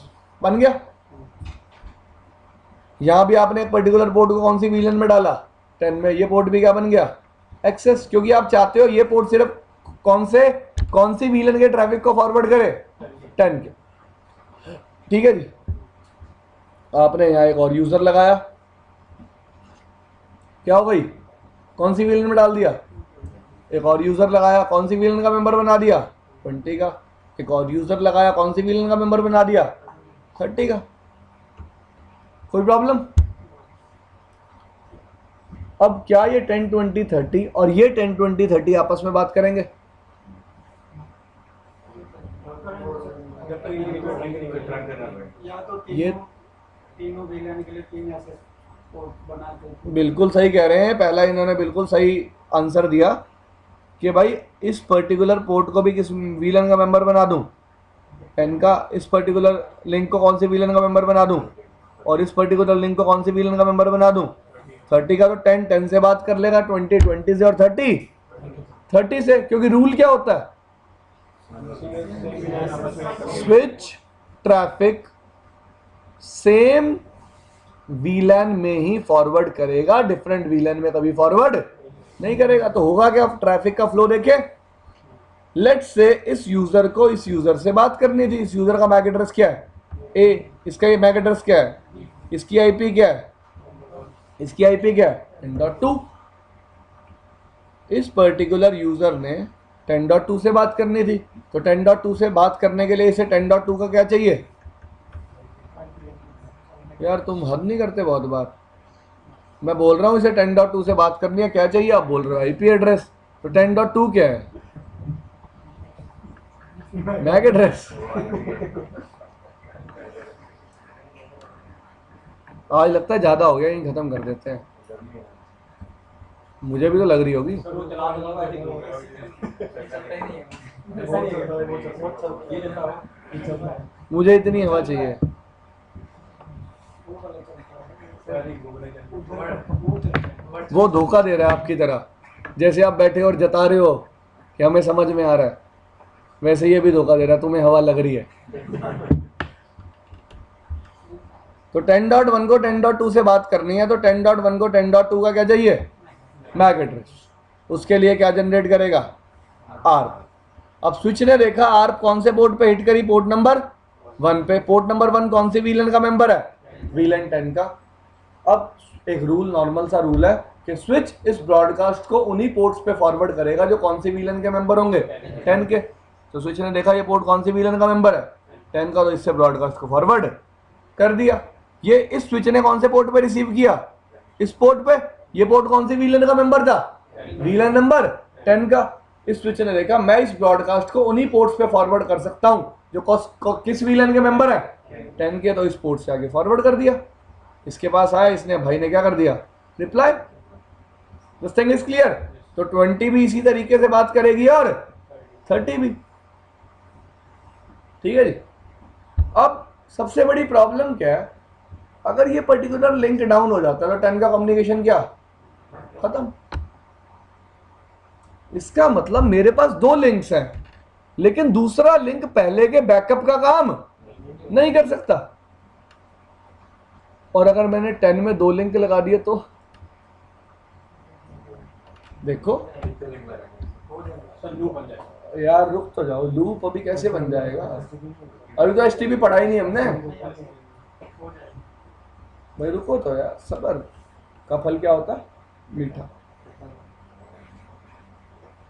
बन गया। यहां भी आपने एक पर्टिकुलर पोर्ट को कौन सी वीलन में डाला, 10 में, ये पोर्ट भी क्या बन गया, एक्सेस। क्योंकि आप चाहते हो ये पोर्ट सिर्फ कौन सी वीलन के ट्रैफिक को फॉरवर्ड करे, 10 के। ठीक है जी, आपने यहां एक और यूजर लगाया, क्या हो गई, कौन सी वीलन में डाल दिया, एक और यूजर लगाया, कौन सी वीलन का मेंबर बना दिया, 20 का। एक और यूजर लगाया, कौन सी वीलन का मेंबर बना दिया, 30 का। कोई प्रॉब्लम? अब क्या ये 10, 20, 30 और ये 10, 20, 30 आपस में बात करेंगे? जब तक ये ट्रैक करना पड़ेगा। या तो ये तीनों वीलन के लिए 3 एक्सेस पोर्ट बनाते हैं। बिल्कुल सही कह रहे हैं, पहला इन्होंने बिल्कुल सही आंसर दिया कि भाई इस पर्टिकुलर पोर्ट को भी किस वीलन का मेंबर बना दूं, 10 का। इस पर्टिकुलर लिंक को कौन सी वीलन का मेंबर बना दूं, और इस पर्टिकुलर लिंक को कौन सी वीलन का मेंबर बना दूं, 30 का। तो 10 10 से बात कर लेगा, 20 20 से, और 30 30 से। क्योंकि रूल क्या होता है, स्विच ट्रैफिक सेम वीलन में ही फॉरवर्ड करेगा, डिफरेंट वीलन में कभी फॉरवर्ड नहीं करेगा। तो होगा क्या, ट्रैफिक का फ्लो देखें। लेट्स से इस यूजर को इस यूजर से बात करनी थी। इस यूजर का मैक एड्रेस क्या है, ए। इसका ये मैक एड्रेस क्या है, इसकी आईपी क्या है, इसकी आईपी क्या है, 10.2। इस पर्टिकुलर यूजर ने 10.2 से बात करनी थी, तो 10.2 से बात करने के लिए इसे 10.2 का क्या चाहिए? यार तुम हद नहीं करते, बहुत बार मैं बोल रहा हूँ इसे 10.2 से बात करनी है, क्या चाहिए? आप बोल रहे हो आईपी एड्रेस। तो 10.2 क्या है? MAC address. आज लगता है ज्यादा हो गया, यहीं खत्म कर देते हैं। मुझे भी तो लग रही होगी। सर वो चला दूंगा बैटिंग चलता ही नहीं है। ऐसा नहीं है ये लेता हूं मुझे इतनी हवा चाहिए। वो धोखा दे रहा है आपकी तरह, जैसे आप बैठे और जता रहे हो कि हमें समझ में आ रहा है, वैसे ये भी धोखा दे रहा है, तुम्हें हवा लग रही है। तो 10.1 को 10.2 से बात करनी है, तो 10.1 को 10.2 का क्या चाहिए? MAC address. उसके लिए क्या जनरेट करेगा? आर्प। अब स्विच ने देखा आर्प कौन से पोर्ट पे हिट करी? पोर्ट नंबर 1 पे। पोर्ट नंबर 1 कौन सी वीलन का मेंबर है? वीलन 10 का। अब एक रूल, नॉर्मल सा रूल है कि स्विच इस ब्रॉडकास्ट को उन्हीं पोर्ट्स पे फॉरवर्ड करेगा जो कौन सी वीलन के मेंबर होंगे? 10 के। तो स्विच ने देखा ये पोर्ट कौन सी वीलन का मेंबर है? 10 का, तो इससे ब्रॉडकास्ट को फॉरवर्ड कर दिया। ये इस स्विच ने कौन से पोर्ट पे रिसीव किया? इस पोर्ट पे। ये पोर्ट कौन सी वीलन का मेंबर था? वीलन नंबर 10 का। इस स्विच ने देखा मैं इस ब्रॉडकास्ट को उन्हीं पोर्ट्स पे फॉरवर्ड कर सकता हूं जो किस वीलन के मेंबर है? 10 के। तो इस पोर्ट से आगे फॉरवर्ड कर दिया। इसके पास आया, इसने भाई ने क्या कर दिया? Reply. This thing is clear. तो 20 भी इसी तरीके से बात करेगी और 30 भी। ठीक है जी। अब सबसे बड़ी प्रॉब्लम क्या है? अगर ये पर्टिकुलर लिंक डाउन हो जाता है तो 10 का कम्युनिकेशन क्या? खत्म। इसका मतलब मेरे पास 2 लिंक्स हैं, लेकिन दूसरा लिंक पहले के बैकअप का काम नहीं कर सकता। और अगर मैंने 10 में 2 लिंक लगा दिए तो देखो सर लूप बन जाएगा। यार, रुक तो जाओ, लूप अभी कैसे बन जाएगा? अभी तो एसटीपी पढ़ा ही नहीं हमने भाई। रुको तो यार, सब्र का फल क्या होता है? मीठा।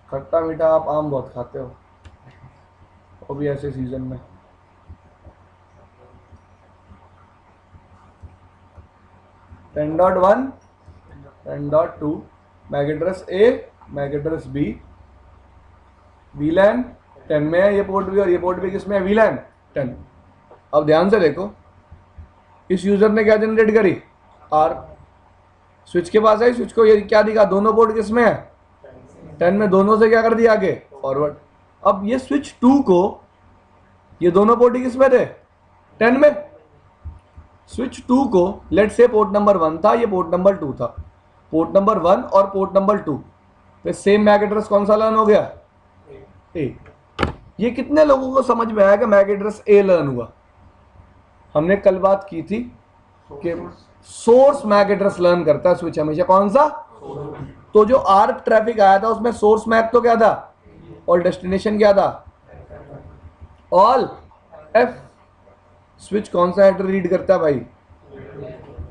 खट्टा मीठा आप आम बहुत खाते हो, वो भी ऐसे सीजन में। Ten dot 1, 10.2, MAC address A, MAC address B, VLAN 10 में है ये पोर्ट भी, और ये पोर्ट भी किसमें है? वीलैन 10। अब ध्यान से देखो, इस यूजर ने क्या जनरेट करी? आर। स्विच के पास आई, स्विच को ये क्या दिखा? दोनों पोर्ट किसमें है? 10 में। दोनों से क्या कर दिया? आगे फॉरवर्ड। अब ये स्विच 2 को, ये दोनों पोर्ट ही किसमें थे? 10 में। स्विच 2 को लेट से पोर्ट नंबर 1 था, ये पोर्ट नंबर 2 था। पोर्ट नंबर 1 और पोर्ट नंबर 2 पे सेम मैक एड्रेस कौन सा लर्न हो गया? ए। ये कितने लोगों को समझ में आया कि मैक एड्रेस ए लर्न हुआ? हमने कल बात की थी कि सोर्स मैक एड्रेस लर्न करता है स्विच हमेशा। कौन सा? तो जो आर्प ट्रैफिक आया था उसमें सोर्स मैक तो क्या था? और डेस्टिनेशन क्या था? All F. स्विच कौन सा हेडर रीड करता है भाई?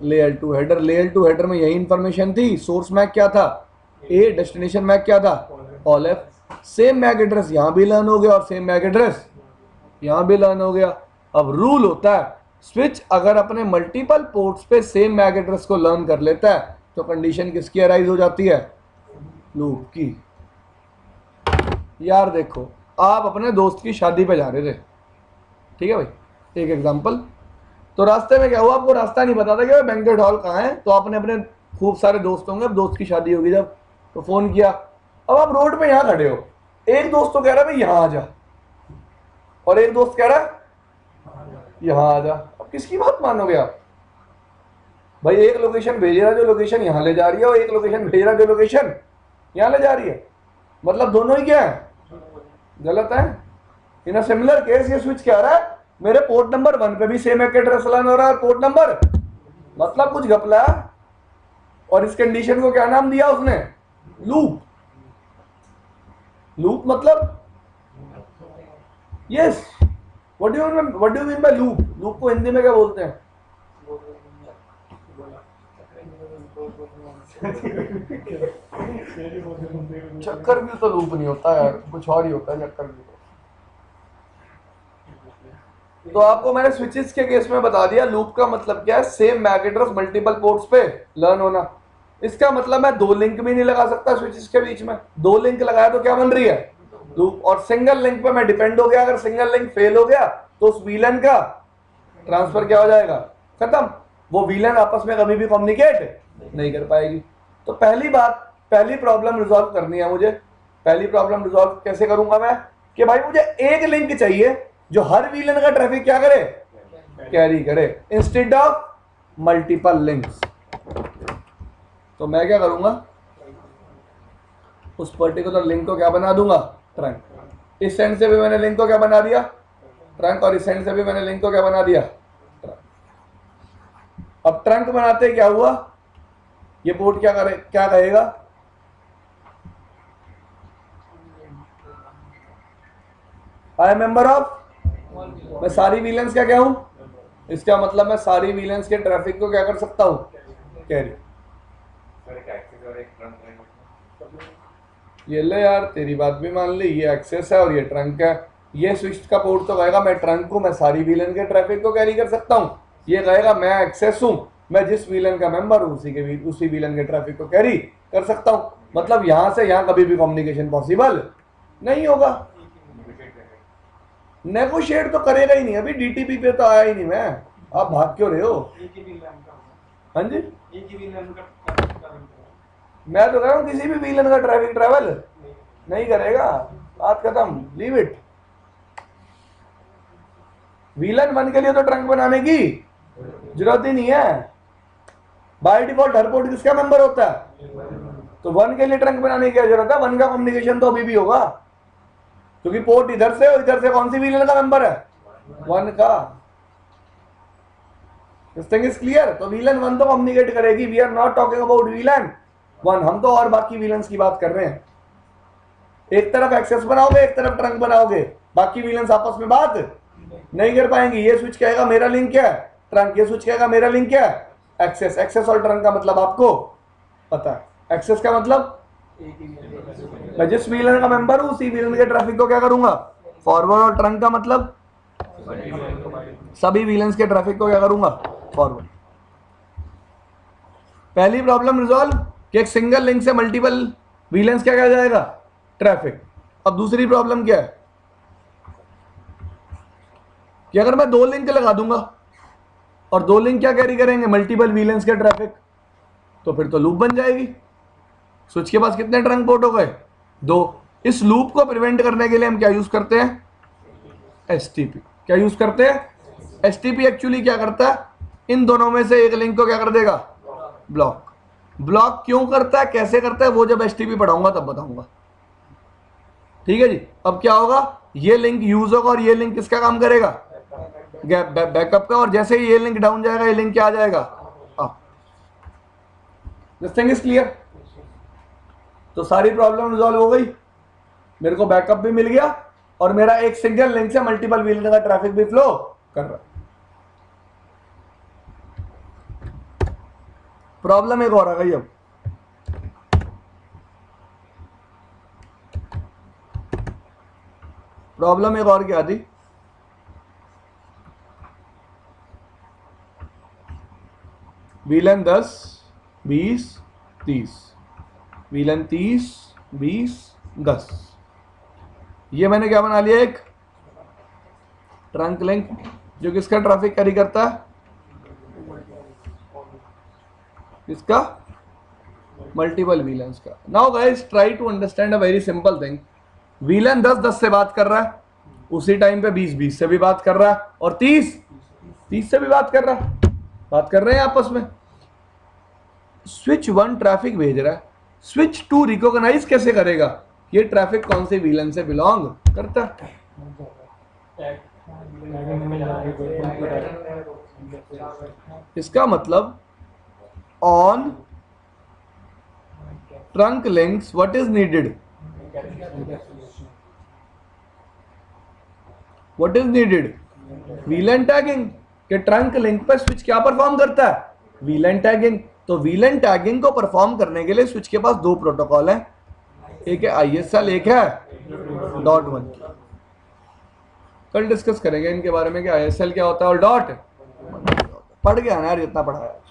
Layer 2 header. लेयर 2 हेडर में यही इंफॉर्मेशन थी। सोर्स मैक क्या था? ए। डेस्टिनेशन मैक क्या था? All F. Same MAC address यहां भी लर्न हो गया और सेम मैक एड्रेस यहां भी लर्न हो गया। अब रूल होता है, स्विच अगर अपने मल्टीपल पोर्ट्स पे सेम मैक एड्रेस को लर्न कर लेता है तो कंडीशन किसकी अराइज हो जाती है? लूप की। यार देखो, आप अपने दोस्त की शादी पे जा रहे थे, ठीक है भाई, एक एग्जांपल। तो रास्ते में क्या हुआ? आपको रास्ता नहीं पता था कि बैंक्वेट हॉल कहाँ है। तो आपने अपने खूब सारे दोस्त होंगे, अब दोस्त की शादी होगी जब, तो फोन किया। अब आप रोड पे यहाँ खड़े हो, एक दोस्त तो कह रहा है भाई यहाँ आ जा, और एक दोस्त कह रहा है यहाँ आ जा। अब किसकी बात मानोगे आप? भाई एक लोकेशन भेज रहा जो लोकेशन यहाँ ले जा रही है, और एक लोकेशन भेज रहा जो लोकेशन यहाँ ले जा रही है। मतलब दोनों ही क्या है? गलत है। इन अ सिमिलर केस ये स्विच क्या रहा है? मेरे पोर्ट नंबर 1 पे भी सेम मैक एड्रेस लर्न हो रहा है, पोर्ट नंबर, मतलब कुछ घपला। और इस कंडीशन को क्या नाम दिया उसने? लूप। लूप मतलब yes. What do you mean bye loop? Loop को हिंदी में क्या बोलते हैं? चक्कर भी तो लूप नहीं होता यार, कुछ और ही होता है चक्कर भी। तो आपको मैंने स्विचेस के केस में बता दिया लूप का मतलब क्या है, same MAC address multiple ports पे लर्न होना। इसका मतलब मैं दो लिंक भी नहीं लगा सकता स्विचेस के बीच में, दो लिंक लगाया तो क्या बन रही है लूप, और सिंगल लिंक पे मैं डिपेंड हो गया, अगर सिंगल लिंक फेल हो गया तो उस वीलन का ट्रांसफर क्या हो जाएगा, खत्म, वो वीलन आपस में कभी भी कम्युनिकेट नहीं कर पाएगी। तो पहली बात, पहली प्रॉब्लम रिजॉल्व करनी है मुझे। पहली प्रॉब्लम रिजॉल्व कैसे करूंगा मैं, कि भाई मुझे एक लिंक चाहिए जो हर वीलन का ट्रैफिक क्या करे, कैरी करे, इंस्टेड ऑफ मल्टीपल लिंक्स। तो मैं क्या करूंगा, उस पर्टिकुलर लिंक को क्या बना दूंगा, ट्रंक। इस एंड से भी मैंने लिंक को क्या बना दिया, ट्रंक, और इस एंड से भी मैंने लिंक को क्या बना दिया, ट्रंक। अब ट्रंक बनाते क्या हुआ, ये पोर्ट क्या करे, क्या कहेगा, आई एम मेंबर ऑफ, मैं सारी वीलेंस का क्या हूं, इसका मतलब मैं सारी वीलेंस के ट्रैफिक को क्या कर सकता हूं, कैरी। ये ले यार, तेरी बात भी मान ली, ये एक्सेस है और ये ट्रंक है। ये स्विच का पोर्ट तो कहेगा मैं ट्रंक हूं, मैं सारी वीलन के ट्रैफिक को कैरी कर सकता हूं। ये कहेगा मैं एक्सेस हूं, मैं जिस वीलन का मेंबर हूं उसी वीलन के ट्रैफिक को कैरी कर सकता हूं। मतलब यहां से यहां कभी भी कम्युनिकेशन पॉसिबल नहीं होगा। नेगोशिएट तो करेगा ही नहीं, अभी डीटीपी पे तो आया ही नहीं मैं, आप भाग क्यों रहे हो। हाँ जी, मैं तो कह रहा हूँ किसी भी वीलन का ट्रैफिक ट्रैवल नहीं करेगा, बात खत्म, लीव इट। वीलन 1 के लिए तो ट्रंक बनाने की जरूरत ही नहीं है, बाय डिफॉल्ट हर पोर्ट किसका मेंबर होता है, तो 1 के लिए ट्रंक बनाने की क्या जरूरत है, 1 का कम्युनिकेशन तो अभी भी होगा, क्योंकि पोर्ट इधर से और इधर से कौन सी वीलन का मेंबर है, 1 का। This thing is clear. तो वीलन 1 तो कम्युनिकेट करेगी, we are not talking about VLAN 1, हम तो और बाकी वीलेंस की बात कर रहे हैं। एक तरफ एक्सेस बनाओगे, एक तरफ ट्रंक बनाओगे, बाकी वीलेंस आपस में बात नहीं कर पाएंगी। ये स्विच कहेगा मेरा लिंक क्या है, ट्रंक, ये स्विच कहेगा मेरा लिंक क्या है, एक्सेस। एक्सेस और ट्रंक का मतलब आपको पता है। एक्सेस का मतलब मैं जिस वीलन का मेंबर हूं उसी वीलन के ट्रैफिक को क्या करूंगा, फॉरवर्ड, और ट्रंक का मतलब सभी वीलेंस के ट्रैफिक को क्या करूंगा, फॉरवर्ड। पहली प्रॉब्लम रिजॉल्व कि एक सिंगल लिंक से मल्टीपल वीलेंस क्या कहा जाएगा, ट्रैफिक। अब दूसरी प्रॉब्लम क्या है कि अगर मैं 2 लिंक लगा दूंगा और 2 लिंक क्या कैरी करेंगे, मल्टीपल वीलेंस के ट्रैफिक, तो फिर तो लूप बन जाएगी। स्विच के पास कितने ट्रंक पोर्ट हो गए, 2। इस लूप को प्रिवेंट करने के लिए हम क्या यूज करते हैं, एसटीपी। क्या यूज करते हैं, एसटीपी। एक्चुअली क्या करता है, इन दोनों में से एक लिंक को क्या कर देगा, ब्लॉक। ब्लॉक क्यों करता है, कैसे करता है, वो जब एसटीपी पढ़ाऊंगा तब बताऊंगा, ठीक है जी। अब क्या होगा, ये लिंक यूज होगा और ये लिंक किसका काम करेगा, बैकअप का, और जैसे ही ये लिंक डाउन जाएगा ये लिंक क्या आ जाएगा, up. This thing is clear. तो सारी प्रॉब्लम रिजॉल्व हो गई, मेरे को बैकअप भी मिल गया और मेरा एक सिंगल लिंक से मल्टीपल वीलन का ट्रैफिक भी फ्लो कर रहा है। प्रॉब्लम एक और आ गई। अब प्रॉब्लम एक और क्या थी, वीलन 10, 20, 30, वीलन 30, 20, 10। ये मैंने क्या बना लिया, एक ट्रंक लिंक जो किसका ट्रैफिक कैरी करता है, इसका मल्टीपल वीलेंस का। Now guys try to understand a very simple thing. VLAN 10 से बात कर रहा है, उसी टाइम पे 20 से भी बात कर रहा है, और 30 से भी बात कर रहा है, बात कर रहे हैं आपस में। स्विच 1 ट्रैफिक भेज रहा है, स्विच 2 रिकॉग्नाइज कैसे करेगा ये ट्रैफिक कौन से वीलन से बिलोंग करता है। इसका मतलब on trunk links what is needed, what is needed, VLAN tagging. कि ट्रंक लिंक पर स्विच क्या परफॉर्म करता है, वीलन टैगिंग। तो वीलन टैगिंग को परफॉर्म करने के लिए स्विच के पास दो प्रोटोकॉल हैं, एक है ISL, एक है .1 की। कल डिस्कस करेंगे इनके बारे में कि ISL क्या होता है और डॉट पढ़ गया ना यार, जितना पढ़ा है।